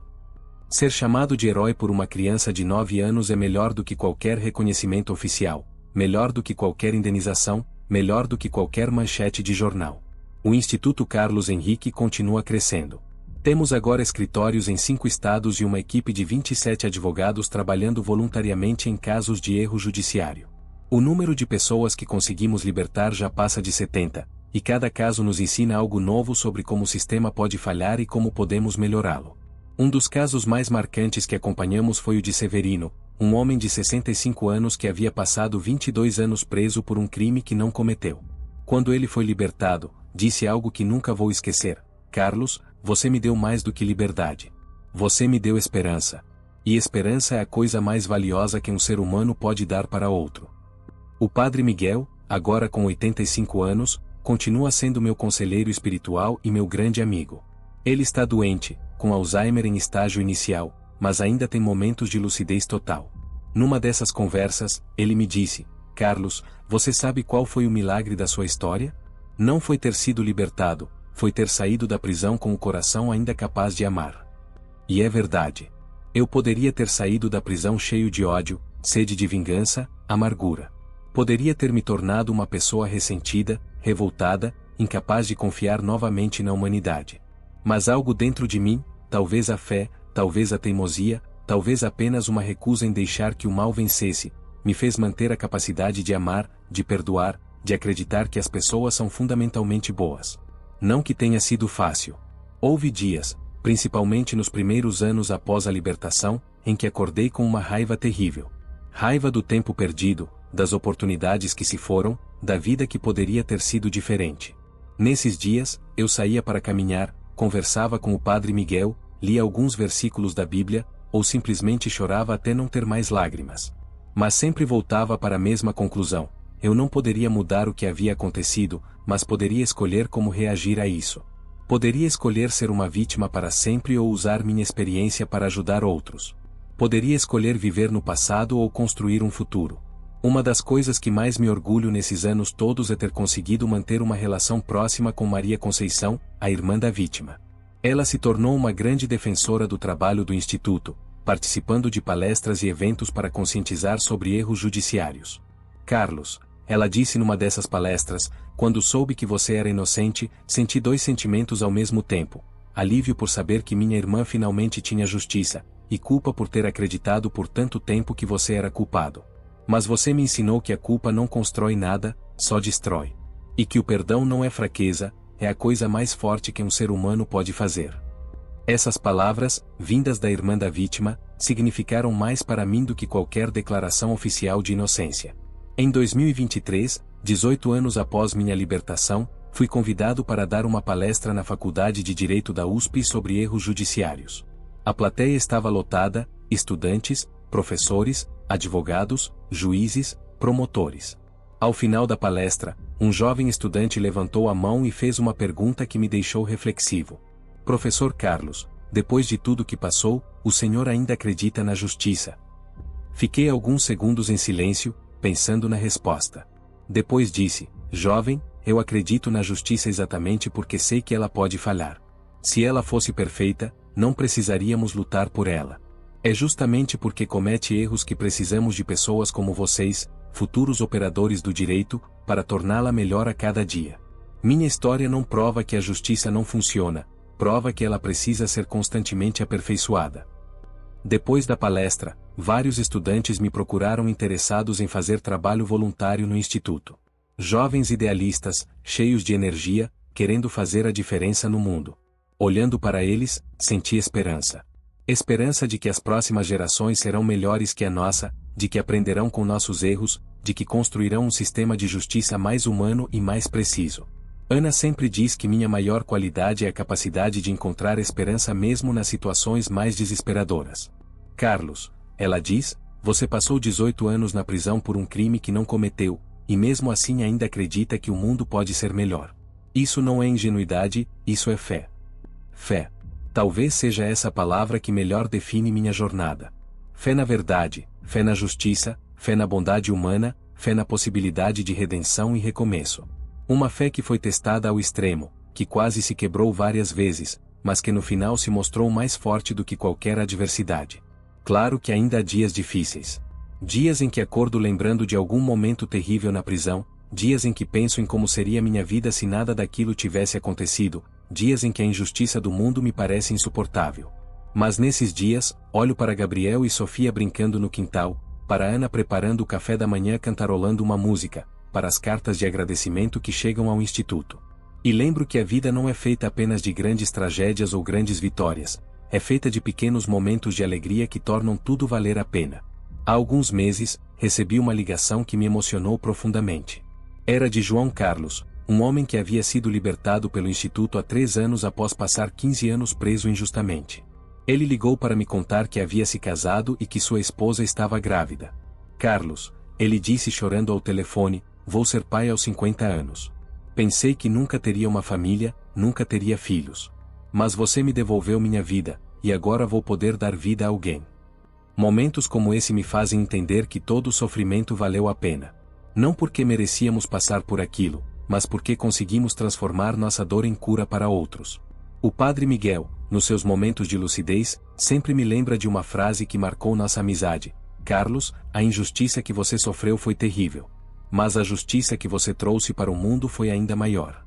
Ser chamado de herói por uma criança de 9 anos é melhor do que qualquer reconhecimento oficial, melhor do que qualquer indenização, melhor do que qualquer manchete de jornal. O Instituto Carlos Henrique continua crescendo. Temos agora escritórios em 5 estados e uma equipe de 27 advogados trabalhando voluntariamente em casos de erro judiciário. O número de pessoas que conseguimos libertar já passa de 70, e cada caso nos ensina algo novo sobre como o sistema pode falhar e como podemos melhorá-lo. Um dos casos mais marcantes que acompanhamos foi o de Severino, um homem de 65 anos que havia passado 22 anos preso por um crime que não cometeu. Quando ele foi libertado, disse algo que nunca vou esquecer: Carlos, você me deu mais do que liberdade. Você me deu esperança. E esperança é a coisa mais valiosa que um ser humano pode dar para outro. O Padre Miguel, agora com 85 anos, continua sendo meu conselheiro espiritual e meu grande amigo. Ele está doente, com Alzheimer em estágio inicial, mas ainda tem momentos de lucidez total. Numa dessas conversas, ele me disse: Carlos, você sabe qual foi o milagre da sua história? Não foi ter sido libertado, foi ter saído da prisão com o coração ainda capaz de amar. E é verdade. Eu poderia ter saído da prisão cheio de ódio, sede de vingança, amargura. Poderia ter me tornado uma pessoa ressentida, revoltada, incapaz de confiar novamente na humanidade. Mas algo dentro de mim, talvez a fé, talvez a teimosia, talvez apenas uma recusa em deixar que o mal vencesse, me fez manter a capacidade de amar, de perdoar, de acreditar que as pessoas são fundamentalmente boas. Não que tenha sido fácil. Houve dias, principalmente nos primeiros anos após a libertação, em que acordei com uma raiva terrível. Raiva do tempo perdido, das oportunidades que se foram, da vida que poderia ter sido diferente. Nesses dias, eu saía para caminhar, conversava com o Padre Miguel, lia alguns versículos da Bíblia, ou simplesmente chorava até não ter mais lágrimas. Mas sempre voltava para a mesma conclusão: eu não poderia mudar o que havia acontecido, mas poderia escolher como reagir a isso. Poderia escolher ser uma vítima para sempre ou usar minha experiência para ajudar outros. Poderia escolher viver no passado ou construir um futuro. Uma das coisas que mais me orgulho nesses anos todos é ter conseguido manter uma relação próxima com Maria Conceição, a irmã da vítima. Ela se tornou uma grande defensora do trabalho do Instituto, participando de palestras e eventos para conscientizar sobre erros judiciários. Carlos, ela disse numa dessas palestras, quando soube que você era inocente, senti 2 sentimentos ao mesmo tempo: alívio por saber que minha irmã finalmente tinha justiça, e culpa por ter acreditado por tanto tempo que você era culpado. Mas você me ensinou que a culpa não constrói nada, só destrói. E que o perdão não é fraqueza, é a coisa mais forte que um ser humano pode fazer. Essas palavras, vindas da irmã da vítima, significaram mais para mim do que qualquer declaração oficial de inocência. Em 2023, 18 anos após minha libertação, fui convidado para dar uma palestra na Faculdade de Direito da USP sobre erros judiciários. A plateia estava lotada: estudantes, professores, advogados, juízes, promotores. Ao final da palestra, um jovem estudante levantou a mão e fez uma pergunta que me deixou reflexivo. Professor Carlos, depois de tudo que passou, o senhor ainda acredita na justiça? Fiquei alguns segundos em silêncio, pensando na resposta. Depois disse: jovem, eu acredito na justiça exatamente porque sei que ela pode falhar. Se ela fosse perfeita, não precisaríamos lutar por ela. É justamente porque comete erros que precisamos de pessoas como vocês, futuros operadores do direito, para torná-la melhor a cada dia. Minha história não prova que a justiça não funciona, prova que ela precisa ser constantemente aperfeiçoada. Depois da palestra, vários estudantes me procuraram interessados em fazer trabalho voluntário no Instituto. Jovens idealistas, cheios de energia, querendo fazer a diferença no mundo. Olhando para eles, senti esperança. Esperança de que as próximas gerações serão melhores que a nossa, de que aprenderão com nossos erros, de que construirão um sistema de justiça mais humano e mais preciso. Ana sempre diz que minha maior qualidade é a capacidade de encontrar esperança mesmo nas situações mais desesperadoras. Carlos, ela diz, você passou 18 anos na prisão por um crime que não cometeu, e mesmo assim ainda acredita que o mundo pode ser melhor. Isso não é ingenuidade, isso é fé. Fé. Talvez seja essa palavra que melhor define minha jornada. Fé na verdade, fé na justiça, fé na bondade humana, fé na possibilidade de redenção e recomeço. Uma fé que foi testada ao extremo, que quase se quebrou várias vezes, mas que no final se mostrou mais forte do que qualquer adversidade. Claro que ainda há dias difíceis. Dias em que acordo lembrando de algum momento terrível na prisão, dias em que penso em como seria minha vida se nada daquilo tivesse acontecido, dias em que a injustiça do mundo me parece insuportável. Mas nesses dias, olho para Gabriel e Sofia brincando no quintal, para Ana preparando o café da manhã cantarolando uma música, para as cartas de agradecimento que chegam ao instituto. E lembro que a vida não é feita apenas de grandes tragédias ou grandes vitórias, é feita de pequenos momentos de alegria que tornam tudo valer a pena. Há alguns meses, recebi uma ligação que me emocionou profundamente. Era de João Carlos, um homem que havia sido libertado pelo Instituto há 3 anos após passar 15 anos preso injustamente. Ele ligou para me contar que havia se casado e que sua esposa estava grávida. Carlos, ele disse chorando ao telefone, vou ser pai aos 50 anos. Pensei que nunca teria uma família, nunca teria filhos. Mas você me devolveu minha vida, e agora vou poder dar vida a alguém. Momentos como esse me fazem entender que todo o sofrimento valeu a pena. Não porque merecíamos passar por aquilo, mas porque conseguimos transformar nossa dor em cura para outros. O Padre Miguel, nos seus momentos de lucidez, sempre me lembra de uma frase que marcou nossa amizade. Carlos, a injustiça que você sofreu foi terrível. Mas a justiça que você trouxe para o mundo foi ainda maior.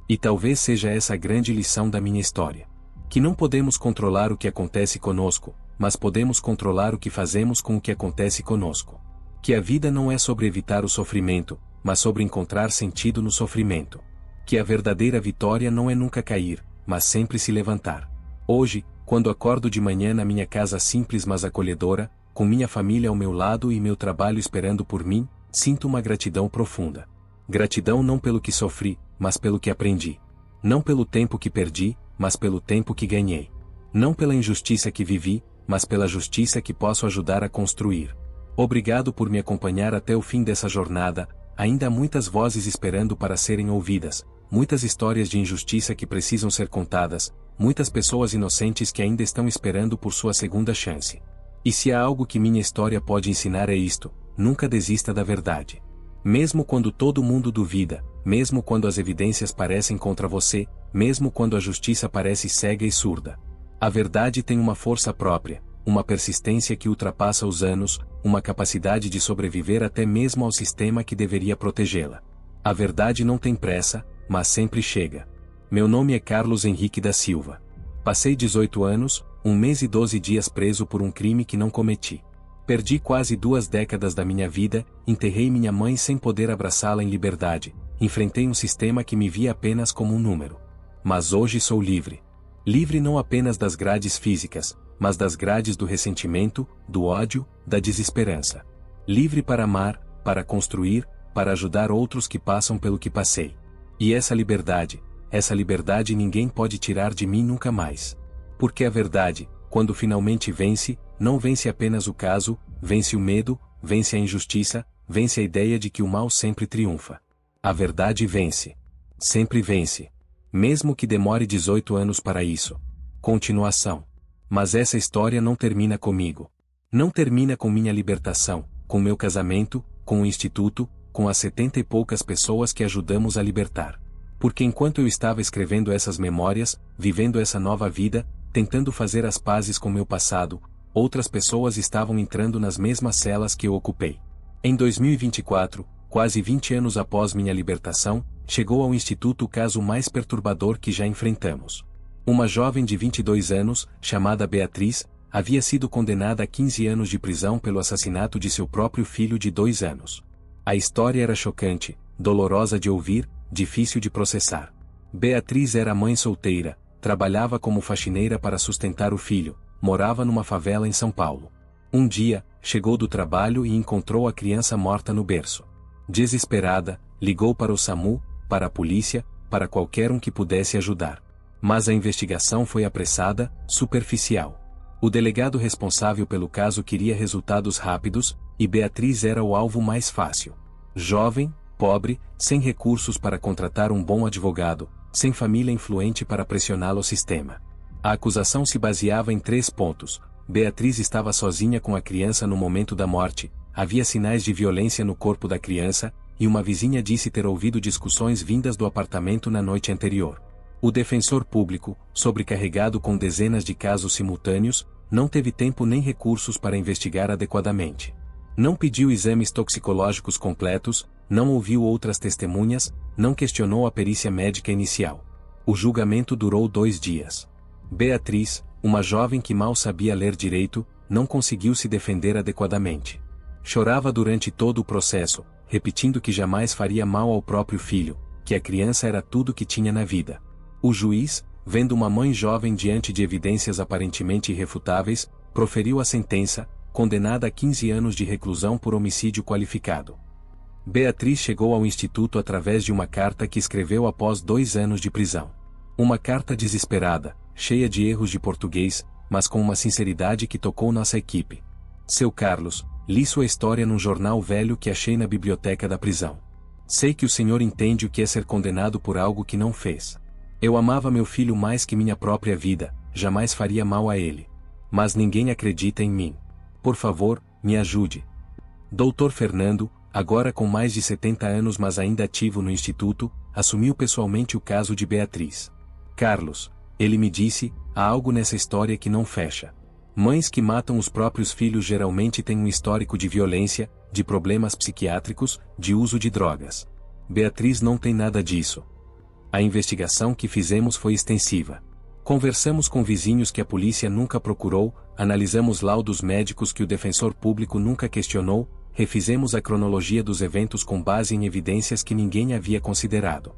E talvez seja essa a grande lição da minha história. Que não podemos controlar o que acontece conosco, mas podemos controlar o que fazemos com o que acontece conosco. Que a vida não é sobre evitar o sofrimento, mas sobre encontrar sentido no sofrimento. Que a verdadeira vitória não é nunca cair, mas sempre se levantar. Hoje, quando acordo de manhã na minha casa simples mas acolhedora, com minha família ao meu lado e meu trabalho esperando por mim, sinto uma gratidão profunda. Gratidão não pelo que sofri, mas pelo que aprendi. Não pelo tempo que perdi, mas pelo tempo que ganhei. Não pela injustiça que vivi, mas pela justiça que posso ajudar a construir. Obrigado por me acompanhar até o fim dessa jornada. Ainda há muitas vozes esperando para serem ouvidas, muitas histórias de injustiça que precisam ser contadas, muitas pessoas inocentes que ainda estão esperando por sua segunda chance. E se há algo que minha história pode ensinar é isto: nunca desista da verdade. Mesmo quando todo mundo duvida, mesmo quando as evidências parecem contra você, mesmo quando a justiça parece cega e surda. A verdade tem uma força própria, uma persistência que ultrapassa os anos, uma capacidade de sobreviver até mesmo ao sistema que deveria protegê-la. A verdade não tem pressa, mas sempre chega. Meu nome é Carlos Henrique da Silva. Passei 18 anos, 1 mês e 12 dias preso por um crime que não cometi. Perdi quase 2 décadas da minha vida, enterrei minha mãe sem poder abraçá-la em liberdade, enfrentei um sistema que me via apenas como um número. Mas hoje sou livre. Livre não apenas das grades físicas, mas das grades do ressentimento, do ódio, da desesperança. Livre para amar, para construir, para ajudar outros que passam pelo que passei. E essa liberdade ninguém pode tirar de mim nunca mais. Porque a verdade, quando finalmente vence, não vence apenas o caso, vence o medo, vence a injustiça, vence a ideia de que o mal sempre triunfa. A verdade vence. Sempre vence. Mesmo que demore 18 anos para isso. Continuação. Mas essa história não termina comigo. Não termina com minha libertação, com meu casamento, com o instituto, com as 70 e poucas pessoas que ajudamos a libertar. Porque enquanto eu estava escrevendo essas memórias, vivendo essa nova vida, tentando fazer as pazes com meu passado, outras pessoas estavam entrando nas mesmas celas que eu ocupei. Em 2024, quase 20 anos após minha libertação, chegou ao instituto o caso mais perturbador que já enfrentamos. Uma jovem de 22 anos, chamada Beatriz, havia sido condenada a 15 anos de prisão pelo assassinato de seu próprio filho de 2 anos. A história era chocante, dolorosa de ouvir, difícil de processar. Beatriz era mãe solteira, trabalhava como faxineira para sustentar o filho, morava numa favela em São Paulo. Um dia, chegou do trabalho e encontrou a criança morta no berço. Desesperada, ligou para o SAMU, para a polícia, para qualquer um que pudesse ajudar. Mas a investigação foi apressada, superficial. O delegado responsável pelo caso queria resultados rápidos, e Beatriz era o alvo mais fácil. Jovem, pobre, sem recursos para contratar um bom advogado, sem família influente para pressioná-lo ao sistema. A acusação se baseava em 3 pontos. Beatriz estava sozinha com a criança no momento da morte, havia sinais de violência no corpo da criança, e uma vizinha disse ter ouvido discussões vindas do apartamento na noite anterior. O defensor público, sobrecarregado com dezenas de casos simultâneos, não teve tempo nem recursos para investigar adequadamente. Não pediu exames toxicológicos completos, não ouviu outras testemunhas, não questionou a perícia médica inicial. O julgamento durou 2 dias. Beatriz, uma jovem que mal sabia ler direito, não conseguiu se defender adequadamente. Chorava durante todo o processo, repetindo que jamais faria mal ao próprio filho, que a criança era tudo que tinha na vida. O juiz, vendo uma mãe jovem diante de evidências aparentemente irrefutáveis, proferiu a sentença, condenada a 15 anos de reclusão por homicídio qualificado. Beatriz chegou ao instituto através de uma carta que escreveu após 2 anos de prisão. Uma carta desesperada, cheia de erros de português, mas com uma sinceridade que tocou nossa equipe. Seu Carlos, li sua história num jornal velho que achei na biblioteca da prisão. Sei que o senhor entende o que é ser condenado por algo que não fez. Eu amava meu filho mais que minha própria vida, jamais faria mal a ele. Mas ninguém acredita em mim. Por favor, me ajude. Dr. Fernando, agora com mais de 70 anos mas ainda ativo no instituto, assumiu pessoalmente o caso de Beatriz. Carlos, ele me disse, há algo nessa história que não fecha. Mães que matam os próprios filhos geralmente têm um histórico de violência, de problemas psiquiátricos, de uso de drogas. Beatriz não tem nada disso. A investigação que fizemos foi extensiva. Conversamos com vizinhos que a polícia nunca procurou, analisamos laudos médicos que o defensor público nunca questionou, refizemos a cronologia dos eventos com base em evidências que ninguém havia considerado.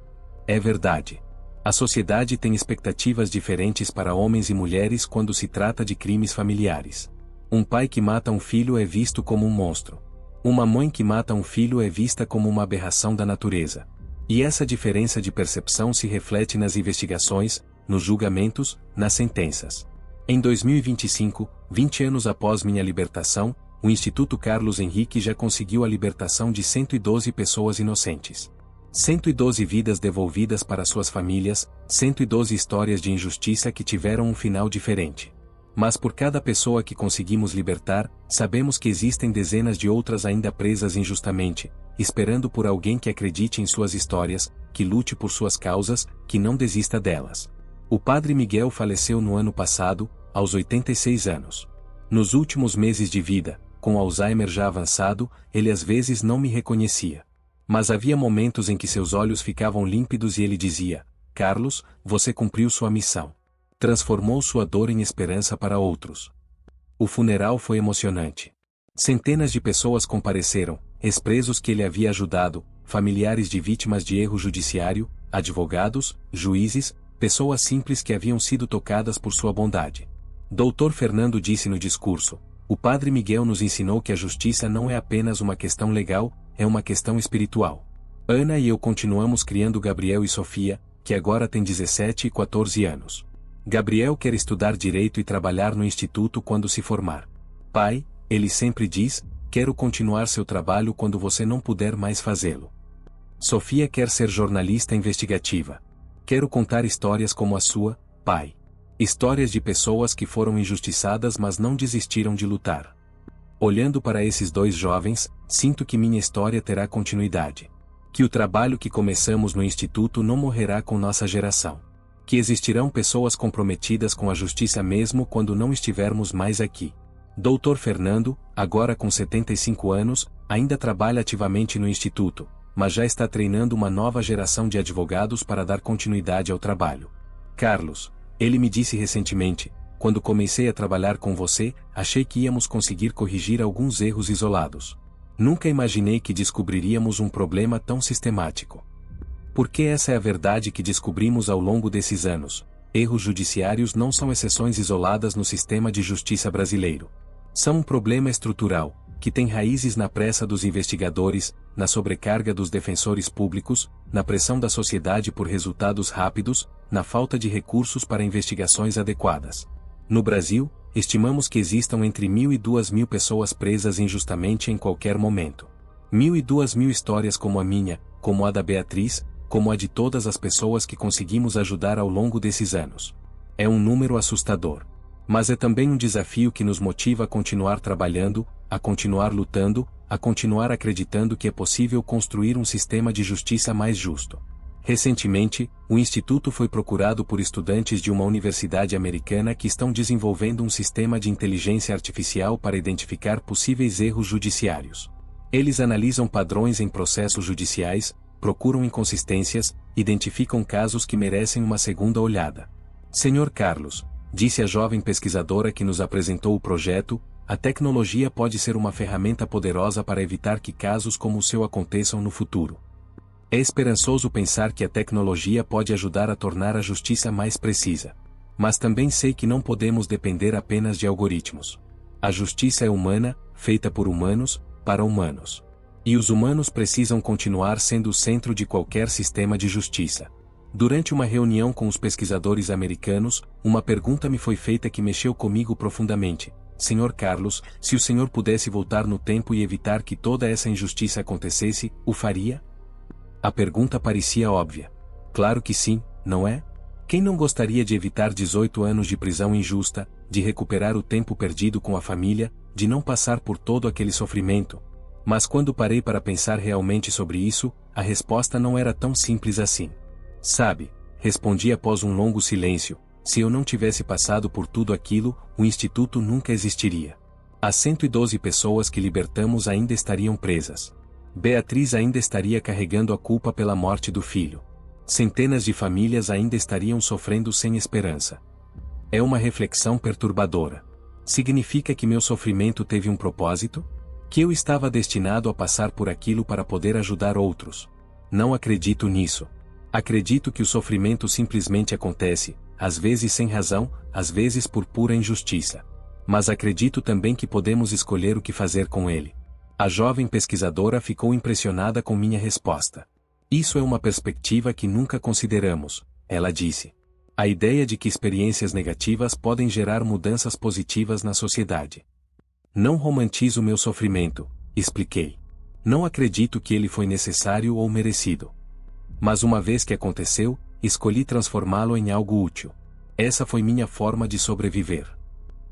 É verdade. A sociedade tem expectativas diferentes para homens e mulheres quando se trata de crimes familiares. Um pai que mata um filho é visto como um monstro. Uma mãe que mata um filho é vista como uma aberração da natureza. E essa diferença de percepção se reflete nas investigações, nos julgamentos, nas sentenças. Em 2025, 20 anos após minha libertação, o Instituto Carlos Henrique já conseguiu a libertação de 112 pessoas inocentes. 112 vidas devolvidas para suas famílias, 112 histórias de injustiça que tiveram um final diferente. Mas por cada pessoa que conseguimos libertar, sabemos que existem dezenas de outras ainda presas injustamente, esperando por alguém que acredite em suas histórias, que lute por suas causas, que não desista delas. O padre Miguel faleceu no ano passado, aos 86 anos. Nos últimos meses de vida, com Alzheimer já avançado, ele às vezes não me reconhecia. Mas havia momentos em que seus olhos ficavam límpidos e ele dizia: Carlos, você cumpriu sua missão. Transformou sua dor em esperança para outros. O funeral foi emocionante. Centenas de pessoas compareceram, ex-presos que ele havia ajudado, familiares de vítimas de erro judiciário, advogados, juízes, pessoas simples que haviam sido tocadas por sua bondade. Dr. Fernando disse no discurso: o padre Miguel nos ensinou que a justiça não é apenas uma questão legal, é uma questão espiritual. Ana e eu continuamos criando Gabriel e Sofia, que agora têm 17 e 14 anos. Gabriel quer estudar direito e trabalhar no instituto quando se formar. Pai, ele sempre diz, quero continuar seu trabalho quando você não puder mais fazê-lo. Sofia quer ser jornalista investigativa. Quero contar histórias como a sua, pai. Histórias de pessoas que foram injustiçadas mas não desistiram de lutar. Olhando para esses 2 jovens, sinto que minha história terá continuidade. Que o trabalho que começamos no instituto não morrerá com nossa geração. Que existirão pessoas comprometidas com a justiça mesmo quando não estivermos mais aqui. Dr. Fernando, agora com 75 anos, ainda trabalha ativamente no instituto, mas já está treinando uma nova geração de advogados para dar continuidade ao trabalho. Carlos, ele me disse recentemente: quando comecei a trabalhar com você, achei que íamos conseguir corrigir alguns erros isolados. Nunca imaginei que descobriríamos um problema tão sistemático. Porque essa é a verdade que descobrimos ao longo desses anos: erros judiciários não são exceções isoladas no sistema de justiça brasileiro. São um problema estrutural, que tem raízes na pressa dos investigadores, na sobrecarga dos defensores públicos, na pressão da sociedade por resultados rápidos, na falta de recursos para investigações adequadas. No Brasil, estimamos que existam entre 1.000 e 2.000 pessoas presas injustamente em qualquer momento. 1.000 e 2.000 histórias como a minha, como a da Beatriz, como a de todas as pessoas que conseguimos ajudar ao longo desses anos. É um número assustador. Mas é também um desafio que nos motiva a continuar trabalhando, a continuar lutando, a continuar acreditando que é possível construir um sistema de justiça mais justo. Recentemente, o Instituto foi procurado por estudantes de uma universidade americana que estão desenvolvendo um sistema de inteligência artificial para identificar possíveis erros judiciários. Eles analisam padrões em processos judiciais, procuram inconsistências, identificam casos que merecem uma segunda olhada. Senhor Carlos, disse a jovem pesquisadora que nos apresentou o projeto, a tecnologia pode ser uma ferramenta poderosa para evitar que casos como o seu aconteçam no futuro. É esperançoso pensar que a tecnologia pode ajudar a tornar a justiça mais precisa. Mas também sei que não podemos depender apenas de algoritmos. A justiça é humana, feita por humanos, para humanos. E os humanos precisam continuar sendo o centro de qualquer sistema de justiça. Durante uma reunião com os pesquisadores americanos, uma pergunta me foi feita que mexeu comigo profundamente. Senhor Carlos, se o senhor pudesse voltar no tempo e evitar que toda essa injustiça acontecesse, o faria? A pergunta parecia óbvia. Claro que sim, não é? Quem não gostaria de evitar 18 anos de prisão injusta, de recuperar o tempo perdido com a família, de não passar por todo aquele sofrimento? Mas quando parei para pensar realmente sobre isso, a resposta não era tão simples assim. Sabe, respondi após um longo silêncio, se eu não tivesse passado por tudo aquilo, o Instituto nunca existiria. As 112 pessoas que libertamos ainda estariam presas. Beatriz ainda estaria carregando a culpa pela morte do filho. Centenas de famílias ainda estariam sofrendo sem esperança. É uma reflexão perturbadora. Significa que meu sofrimento teve um propósito? Que eu estava destinado a passar por aquilo para poder ajudar outros? Não acredito nisso. Acredito que o sofrimento simplesmente acontece, às vezes sem razão, às vezes por pura injustiça. Mas acredito também que podemos escolher o que fazer com ele. A jovem pesquisadora ficou impressionada com minha resposta. Isso é uma perspectiva que nunca consideramos, ela disse. A ideia de que experiências negativas podem gerar mudanças positivas na sociedade. Não romantizo meu sofrimento, expliquei. Não acredito que ele foi necessário ou merecido. Mas uma vez que aconteceu, escolhi transformá-lo em algo útil. Essa foi minha forma de sobreviver.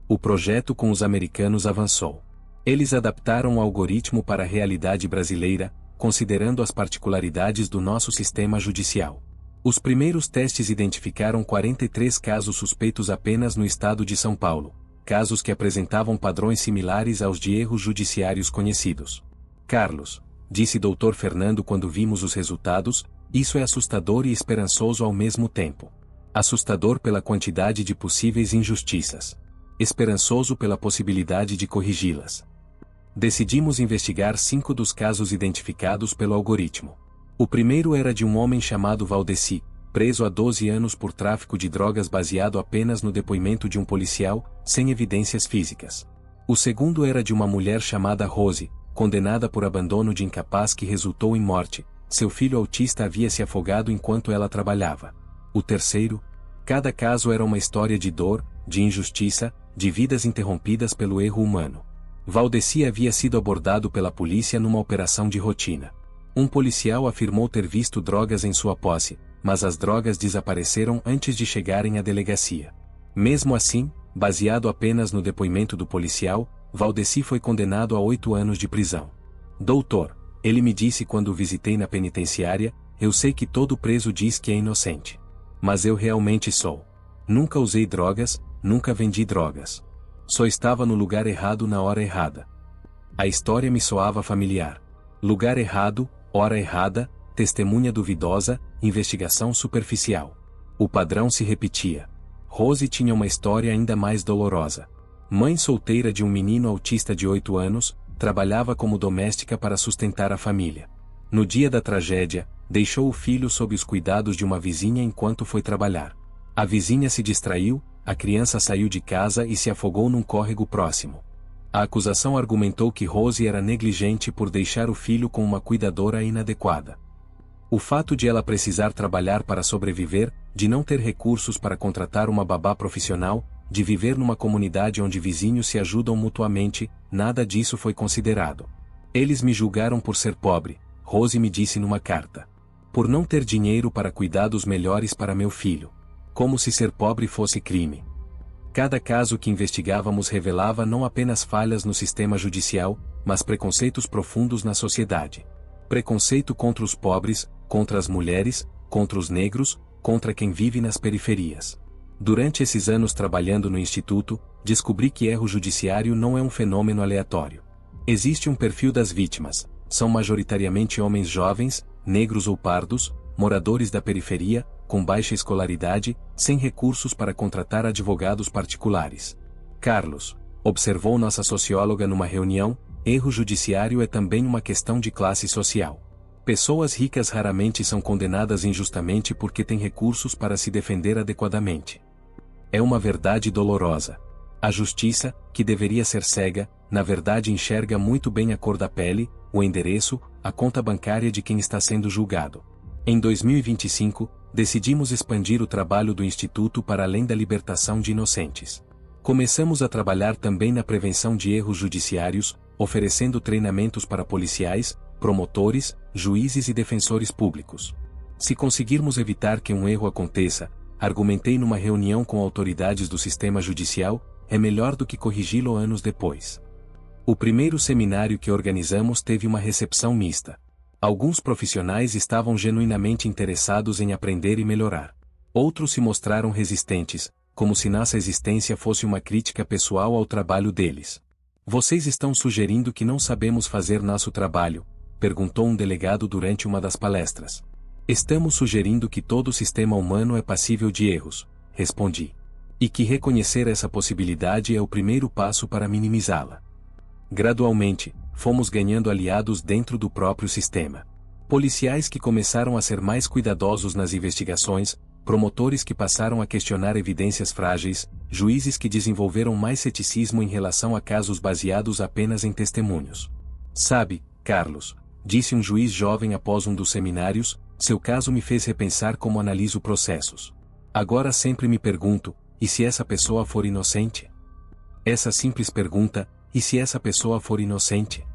O projeto com os americanos avançou. Eles adaptaram o algoritmo para a realidade brasileira, considerando as particularidades do nosso sistema judicial. Os primeiros testes identificaram 43 casos suspeitos apenas no estado de São Paulo, casos que apresentavam padrões similares aos de erros judiciários conhecidos. Carlos, disse Dr. Fernando quando vimos os resultados, isso é assustador e esperançoso ao mesmo tempo. Assustador pela quantidade de possíveis injustiças. Esperançoso pela possibilidade de corrigi-las. Decidimos investigar 5 dos casos identificados pelo algoritmo. O primeiro era de um homem chamado Valdeci, preso há 12 anos por tráfico de drogas baseado apenas no depoimento de um policial, sem evidências físicas. O segundo era de uma mulher chamada Rose, condenada por abandono de incapaz que resultou em morte. Seu filho autista havia se afogado enquanto ela trabalhava. O terceiro, cada caso era uma história de dor, de injustiça, de vidas interrompidas pelo erro humano. Valdeci havia sido abordado pela polícia numa operação de rotina. Um policial afirmou ter visto drogas em sua posse, mas as drogas desapareceram antes de chegarem à delegacia. Mesmo assim, baseado apenas no depoimento do policial, Valdeci foi condenado a 8 anos de prisão. Doutor, ele me disse quando o visitei na penitenciária, eu sei que todo preso diz que é inocente. Mas eu realmente sou. Nunca usei drogas, nunca vendi drogas. Só estava no lugar errado na hora errada. A história me soava familiar. Lugar errado, hora errada, testemunha duvidosa, investigação superficial. O padrão se repetia. Rose tinha uma história ainda mais dolorosa. Mãe solteira de um menino autista de 8 anos, trabalhava como doméstica para sustentar a família. No dia da tragédia, deixou o filho sob os cuidados de uma vizinha enquanto foi trabalhar. A vizinha se distraiu, a criança saiu de casa e se afogou num córrego próximo. A acusação argumentou que Rose era negligente por deixar o filho com uma cuidadora inadequada. O fato de ela precisar trabalhar para sobreviver, de não ter recursos para contratar uma babá profissional, de viver numa comunidade onde vizinhos se ajudam mutuamente, nada disso foi considerado. Eles me julgaram por ser pobre, Rose me disse numa carta. Por não ter dinheiro para cuidados melhores para meu filho. Como se ser pobre fosse crime. Cada caso que investigávamos revelava não apenas falhas no sistema judicial, mas preconceitos profundos na sociedade. Preconceito contra os pobres, contra as mulheres, contra os negros, contra quem vive nas periferias. Durante esses anos trabalhando no Instituto, descobri que erro judiciário não é um fenômeno aleatório. Existe um perfil das vítimas, são majoritariamente homens jovens, negros ou pardos, moradores da periferia, com baixa escolaridade, sem recursos para contratar advogados particulares. Carlos, observou nossa socióloga numa reunião, erro judiciário é também uma questão de classe social. Pessoas ricas raramente são condenadas injustamente porque têm recursos para se defender adequadamente. É uma verdade dolorosa. A justiça, que deveria ser cega, na verdade enxerga muito bem a cor da pele, o endereço, a conta bancária de quem está sendo julgado. Em 2025, decidimos expandir o trabalho do Instituto para além da libertação de inocentes. Começamos a trabalhar também na prevenção de erros judiciários, oferecendo treinamentos para policiais, promotores, juízes e defensores públicos. Se conseguirmos evitar que um erro aconteça, argumentei numa reunião com autoridades do sistema judicial, é melhor do que corrigi-lo anos depois. O primeiro seminário que organizamos teve uma recepção mista. Alguns profissionais estavam genuinamente interessados em aprender e melhorar. Outros se mostraram resistentes, como se nossa existência fosse uma crítica pessoal ao trabalho deles. Vocês estão sugerindo que não sabemos fazer nosso trabalho? Perguntou um delegado durante uma das palestras. Estamos sugerindo que todo sistema humano é passível de erros, respondi. E que reconhecer essa possibilidade é o primeiro passo para minimizá-la. Gradualmente, fomos ganhando aliados dentro do próprio sistema. Policiais que começaram a ser mais cuidadosos nas investigações, promotores que passaram a questionar evidências frágeis, juízes que desenvolveram mais ceticismo em relação a casos baseados apenas em testemunhos. Sabe, Carlos, disse um juiz jovem após um dos seminários, seu caso me fez repensar como analiso processos. Agora sempre me pergunto, e se essa pessoa for inocente? Essa simples pergunta, e se essa pessoa for inocente?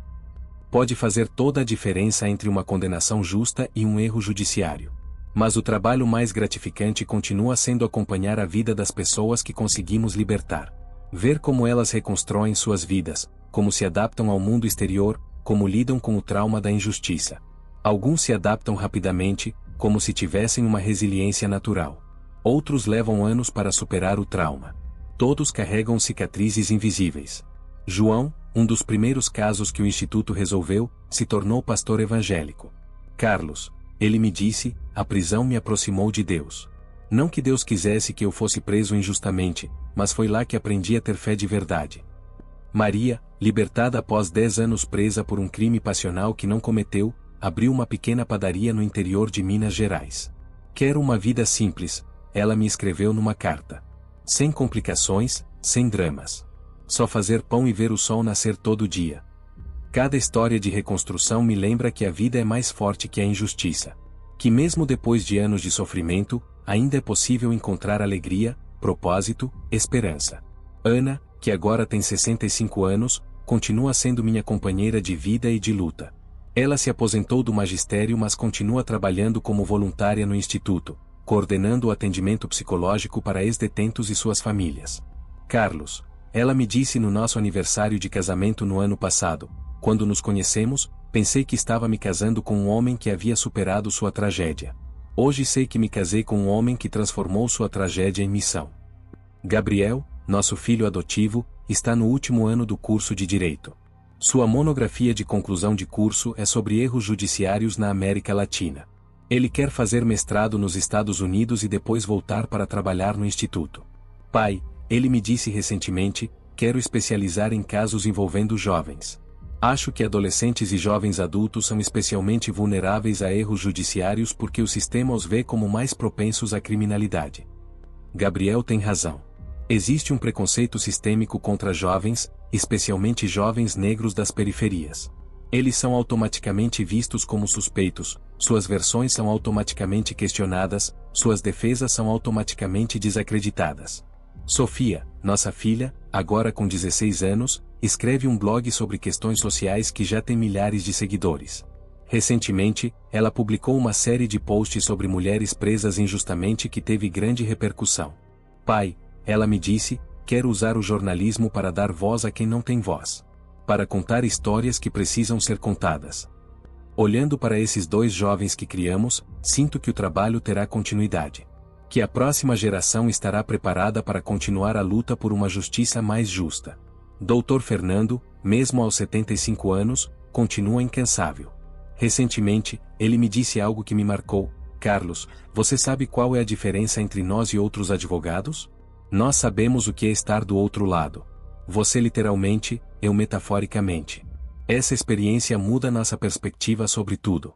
Pode fazer toda a diferença entre uma condenação justa e um erro judiciário. Mas o trabalho mais gratificante continua sendo acompanhar a vida das pessoas que conseguimos libertar. Ver como elas reconstroem suas vidas, como se adaptam ao mundo exterior, como lidam com o trauma da injustiça. Alguns se adaptam rapidamente, como se tivessem uma resiliência natural. Outros levam anos para superar o trauma. Todos carregam cicatrizes invisíveis. João, um dos primeiros casos que o Instituto resolveu, se tornou pastor evangélico. Carlos, ele me disse, a prisão me aproximou de Deus. Não que Deus quisesse que eu fosse preso injustamente, mas foi lá que aprendi a ter fé de verdade. Maria, libertada após 10 anos presa por um crime passional que não cometeu, abriu uma pequena padaria no interior de Minas Gerais. Quero uma vida simples, ela me escreveu numa carta. Sem complicações, sem dramas. Só fazer pão e ver o sol nascer todo dia. Cada história de reconstrução me lembra que a vida é mais forte que a injustiça. Que mesmo depois de anos de sofrimento, ainda é possível encontrar alegria, propósito, esperança. Ana, que agora tem 65 anos, continua sendo minha companheira de vida e de luta. Ela se aposentou do magistério mas continua trabalhando como voluntária no Instituto, coordenando o atendimento psicológico para ex-detentos e suas famílias. Carlos, ela me disse no nosso aniversário de casamento no ano passado, quando nos conhecemos, pensei que estava me casando com um homem que havia superado sua tragédia. Hoje sei que me casei com um homem que transformou sua tragédia em missão. Gabriel, nosso filho adotivo, está no último ano do curso de Direito. Sua monografia de conclusão de curso é sobre erros judiciários na América Latina. Ele quer fazer mestrado nos Estados Unidos e depois voltar para trabalhar no Instituto. Pai, ele me disse recentemente, quero especializar em casos envolvendo jovens. Acho que adolescentes e jovens adultos são especialmente vulneráveis a erros judiciários porque o sistema os vê como mais propensos à criminalidade. Gabriel tem razão. Existe um preconceito sistêmico contra jovens, especialmente jovens negros das periferias. Eles são automaticamente vistos como suspeitos, suas versões são automaticamente questionadas, suas defesas são automaticamente desacreditadas. Sofia, nossa filha, agora com 16 anos, escreve um blog sobre questões sociais que já tem milhares de seguidores. Recentemente, ela publicou uma série de posts sobre mulheres presas injustamente que teve grande repercussão. Pai, ela me disse, quero usar o jornalismo para dar voz a quem não tem voz. Para contar histórias que precisam ser contadas. Olhando para esses dois jovens que criamos, sinto que o trabalho terá continuidade. Que a próxima geração estará preparada para continuar a luta por uma justiça mais justa. Dr. Fernando, mesmo aos 75 anos, continua incansável. Recentemente, ele me disse algo que me marcou: Carlos, você sabe qual é a diferença entre nós e outros advogados? Nós sabemos o que é estar do outro lado. Você literalmente, eu metaforicamente. Essa experiência muda nossa perspectiva sobre tudo.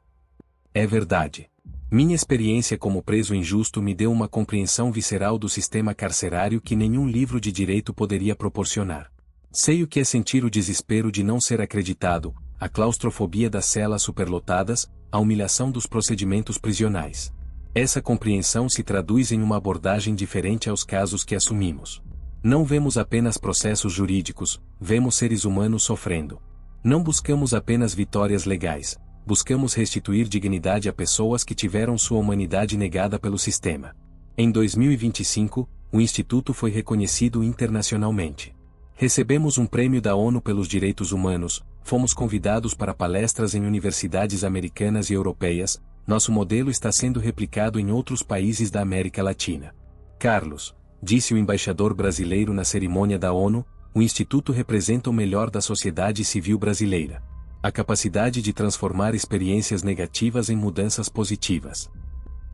É verdade. Minha experiência como preso injusto me deu uma compreensão visceral do sistema carcerário que nenhum livro de direito poderia proporcionar. Sei o que é sentir o desespero de não ser acreditado, a claustrofobia das celas superlotadas, a humilhação dos procedimentos prisionais. Essa compreensão se traduz em uma abordagem diferente aos casos que assumimos. Não vemos apenas processos jurídicos, vemos seres humanos sofrendo. Não buscamos apenas vitórias legais, buscamos restituir dignidade a pessoas que tiveram sua humanidade negada pelo sistema. Em 2025, o Instituto foi reconhecido internacionalmente. Recebemos um prêmio da ONU pelos Direitos Humanos, fomos convidados para palestras em universidades americanas e europeias, nosso modelo está sendo replicado em outros países da América Latina. Carlos, disse o embaixador brasileiro na cerimônia da ONU, o Instituto representa o melhor da sociedade civil brasileira. A capacidade de transformar experiências negativas em mudanças positivas.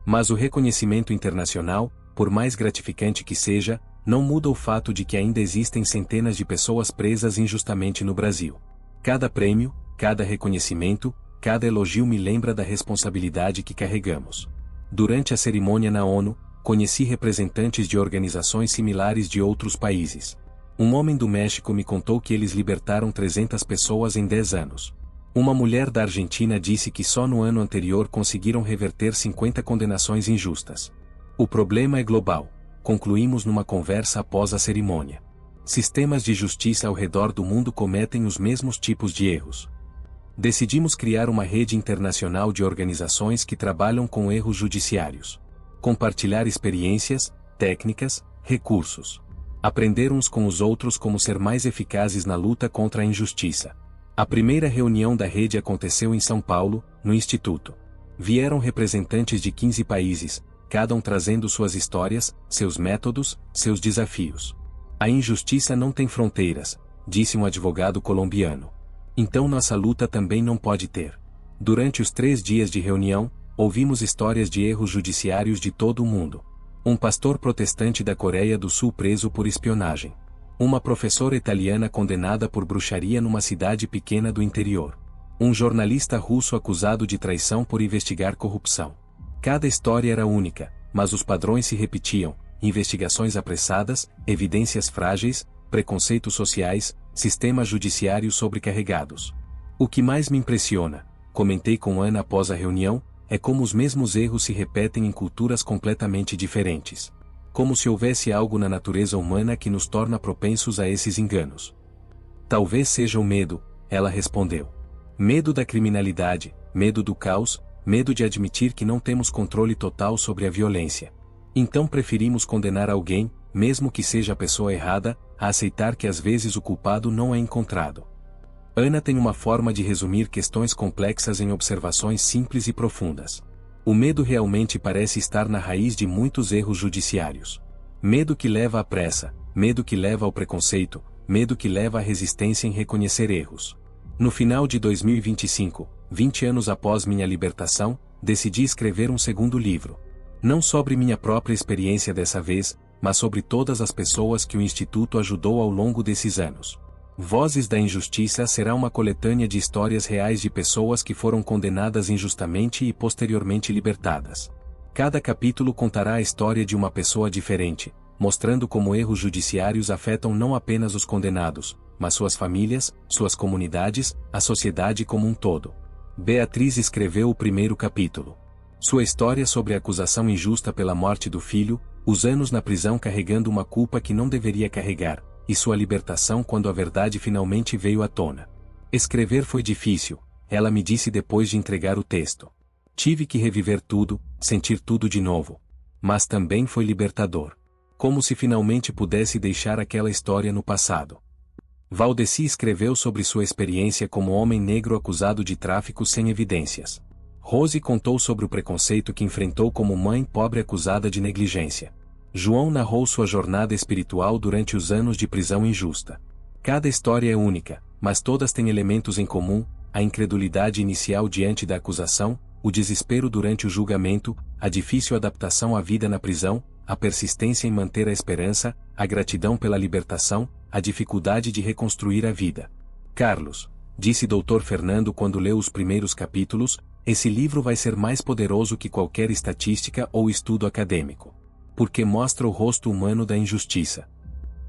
Mas o reconhecimento internacional, por mais gratificante que seja, não muda o fato de que ainda existem centenas de pessoas presas injustamente no Brasil. Cada prêmio, cada reconhecimento, cada elogio me lembra da responsabilidade que carregamos. Durante a cerimônia na ONU, conheci representantes de organizações similares de outros países. Um homem do México me contou que eles libertaram 300 pessoas em 10 anos. Uma mulher da Argentina disse que só no ano anterior conseguiram reverter 50 condenações injustas. O problema é global, concluímos numa conversa após a cerimônia. Sistemas de justiça ao redor do mundo cometem os mesmos tipos de erros. Decidimos criar uma rede internacional de organizações que trabalham com erros judiciários. Compartilhar experiências, técnicas, recursos. Aprender uns com os outros como ser mais eficazes na luta contra a injustiça. A primeira reunião da rede aconteceu em São Paulo, no Instituto. Vieram representantes de 15 países, cada um trazendo suas histórias, seus métodos, seus desafios. A injustiça não tem fronteiras, disse um advogado colombiano. Então nossa luta também não pode ter. Durante os 3 dias de reunião, ouvimos histórias de erros judiciários de todo o mundo. Um pastor protestante da Coreia do Sul preso por espionagem. Uma professora italiana condenada por bruxaria numa cidade pequena do interior. Um jornalista russo acusado de traição por investigar corrupção. Cada história era única, mas os padrões se repetiam: investigações apressadas, evidências frágeis, preconceitos sociais, sistemas judiciários sobrecarregados. O que mais me impressiona, comentei com Ana após a reunião, é como os mesmos erros se repetem em culturas completamente diferentes. Como se houvesse algo na natureza humana que nos torna propensos a esses enganos. Talvez seja o medo, ela respondeu. Medo da criminalidade, medo do caos, medo de admitir que não temos controle total sobre a violência. Então preferimos condenar alguém, mesmo que seja a pessoa errada, a aceitar que às vezes o culpado não é encontrado. Ana tem uma forma de resumir questões complexas em observações simples e profundas. O medo realmente parece estar na raiz de muitos erros judiciários. Medo que leva à pressa, medo que leva ao preconceito, medo que leva à resistência em reconhecer erros. No final de 2025, 20 anos após minha libertação, decidi escrever um segundo livro. Não sobre minha própria experiência dessa vez, mas sobre todas as pessoas que o Instituto ajudou ao longo desses anos. Vozes da Injustiça será uma coletânea de histórias reais de pessoas que foram condenadas injustamente e posteriormente libertadas. Cada capítulo contará a história de uma pessoa diferente, mostrando como erros judiciários afetam não apenas os condenados, mas suas famílias, suas comunidades, a sociedade como um todo. Beatriz escreveu o primeiro capítulo. Sua história sobre a acusação injusta pela morte do filho, os anos na prisão carregando uma culpa que não deveria carregar, e sua libertação quando a verdade finalmente veio à tona. Escrever foi difícil, ela me disse depois de entregar o texto. Tive que reviver tudo, sentir tudo de novo. Mas também foi libertador. Como se finalmente pudesse deixar aquela história no passado. Valdeci escreveu sobre sua experiência como homem negro acusado de tráfico sem evidências. Rose contou sobre o preconceito que enfrentou como mãe pobre acusada de negligência. João narrou sua jornada espiritual durante os anos de prisão injusta. Cada história é única, mas todas têm elementos em comum: a incredulidade inicial diante da acusação, o desespero durante o julgamento, a difícil adaptação à vida na prisão, a persistência em manter a esperança, a gratidão pela libertação, a dificuldade de reconstruir a vida. Carlos, disse Dr. Fernando quando leu os primeiros capítulos, esse livro vai ser mais poderoso que qualquer estatística ou estudo acadêmico. Porque mostra o rosto humano da injustiça.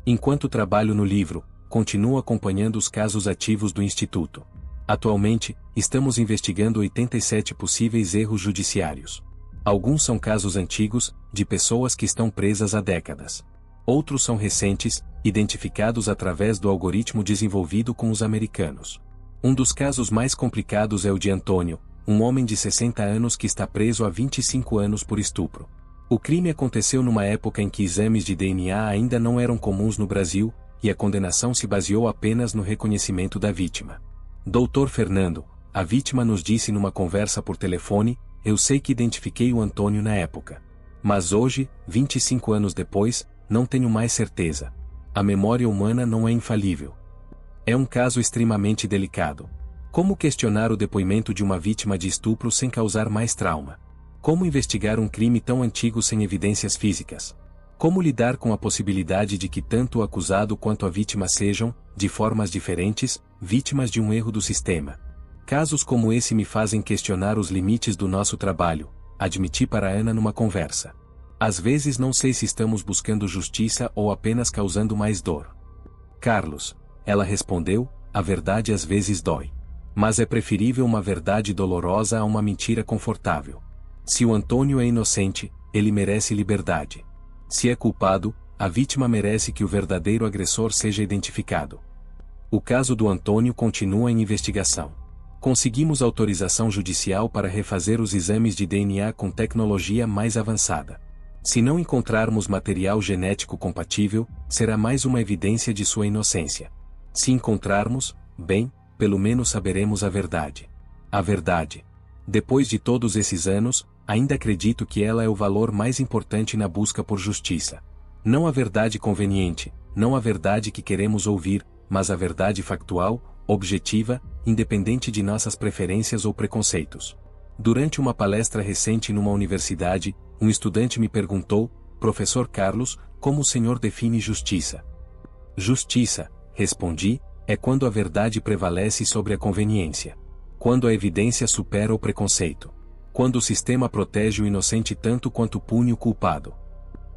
Enquanto trabalho no livro, continuo acompanhando os casos ativos do Instituto. Atualmente, estamos investigando 87 possíveis erros judiciários. Alguns são casos antigos, de pessoas que estão presas há décadas. Outros são recentes, identificados através do algoritmo desenvolvido com os americanos. Um dos casos mais complicados é o de Antônio, um homem de 60 anos que está preso há 25 anos por estupro. O crime aconteceu numa época em que exames de DNA ainda não eram comuns no Brasil, e a condenação se baseou apenas no reconhecimento da vítima. Dr. Fernando, a vítima nos disse numa conversa por telefone: eu sei que identifiquei o Antônio na época. Mas hoje, 25 anos depois, não tenho mais certeza. A memória humana não é infalível. É um caso extremamente delicado. Como questionar o depoimento de uma vítima de estupro sem causar mais trauma? Como investigar um crime tão antigo sem evidências físicas? Como lidar com a possibilidade de que tanto o acusado quanto a vítima sejam, de formas diferentes, vítimas de um erro do sistema? Casos como esse me fazem questionar os limites do nosso trabalho, admiti para Ana numa conversa. Às vezes não sei se estamos buscando justiça ou apenas causando mais dor. Carlos, ela respondeu, a verdade às vezes dói. Mas é preferível uma verdade dolorosa a uma mentira confortável. Se o Antônio é inocente, ele merece liberdade. Se é culpado, a vítima merece que o verdadeiro agressor seja identificado. O caso do Antônio continua em investigação. Conseguimos autorização judicial para refazer os exames de DNA com tecnologia mais avançada. Se não encontrarmos material genético compatível, será mais uma evidência de sua inocência. Se encontrarmos, bem, pelo menos saberemos a verdade. A verdade. Depois de todos esses anos, ainda acredito que ela é o valor mais importante na busca por justiça. Não a verdade conveniente, não a verdade que queremos ouvir, mas a verdade factual, objetiva, independente de nossas preferências ou preconceitos. Durante uma palestra recente numa universidade, um estudante me perguntou: Professor Carlos, como o senhor define justiça? Justiça, respondi, é quando a verdade prevalece sobre a conveniência. Quando a evidência supera o preconceito. Quando o sistema protege o inocente tanto quanto pune o culpado.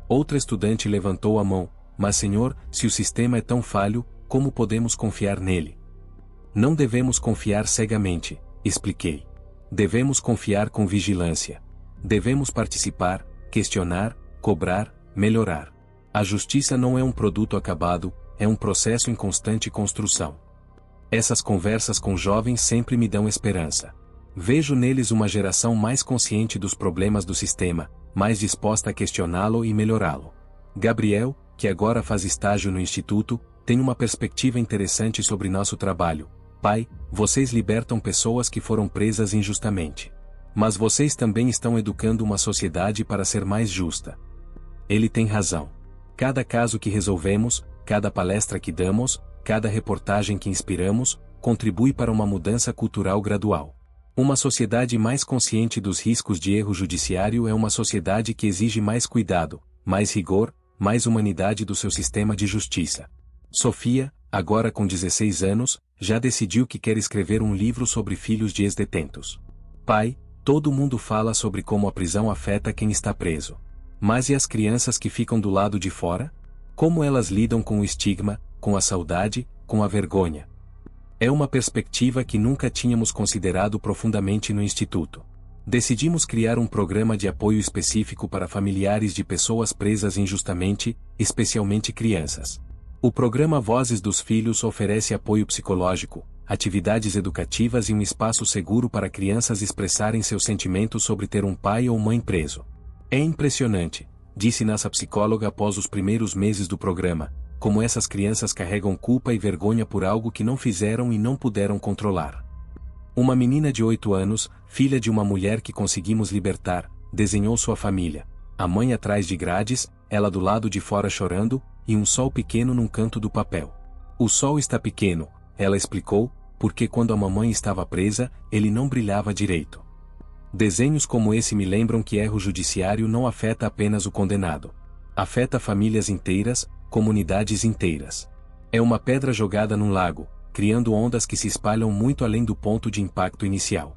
Outra estudante levantou a mão: mas senhor, se o sistema é tão falho, como podemos confiar nele? Não devemos confiar cegamente, expliquei. Devemos confiar com vigilância. Devemos participar, questionar, cobrar, melhorar. A justiça não é um produto acabado, é um processo em constante construção. Essas conversas com jovens sempre me dão esperança. Vejo neles uma geração mais consciente dos problemas do sistema, mais disposta a questioná-lo e melhorá-lo. Gabriel, que agora faz estágio no Instituto, tem uma perspectiva interessante sobre nosso trabalho. Pai, vocês libertam pessoas que foram presas injustamente. Mas vocês também estão educando uma sociedade para ser mais justa. Ele tem razão. Cada caso que resolvemos, cada palestra que damos, cada reportagem que inspiramos, contribui para uma mudança cultural gradual. Uma sociedade mais consciente dos riscos de erro judiciário é uma sociedade que exige mais cuidado, mais rigor, mais humanidade do seu sistema de justiça. Sofia, agora com 16 anos, já decidiu que quer escrever um livro sobre filhos de ex-detentos. Pai, todo mundo fala sobre como a prisão afeta quem está preso. Mas e as crianças que ficam do lado de fora? Como elas lidam com o estigma, com a saudade, com a vergonha? É uma perspectiva que nunca tínhamos considerado profundamente no Instituto. Decidimos criar um programa de apoio específico para familiares de pessoas presas injustamente, especialmente crianças. O programa Vozes dos Filhos oferece apoio psicológico, atividades educativas e um espaço seguro para crianças expressarem seus sentimentos sobre ter um pai ou mãe preso. É impressionante. disse nossa psicóloga após os primeiros meses do programa, como essas crianças carregam culpa e vergonha por algo que não fizeram e não puderam controlar. Uma menina de 8 anos, filha de uma mulher que conseguimos libertar, desenhou sua família. A mãe atrás de grades, ela do lado de fora chorando, e um sol pequeno num canto do papel. O sol está pequeno, ela explicou, porque quando a mamãe estava presa, ele não brilhava direito. Desenhos como esse me lembram que erro judiciário não afeta apenas o condenado. Afeta famílias inteiras, comunidades inteiras. É uma pedra jogada num lago, criando ondas que se espalham muito além do ponto de impacto inicial.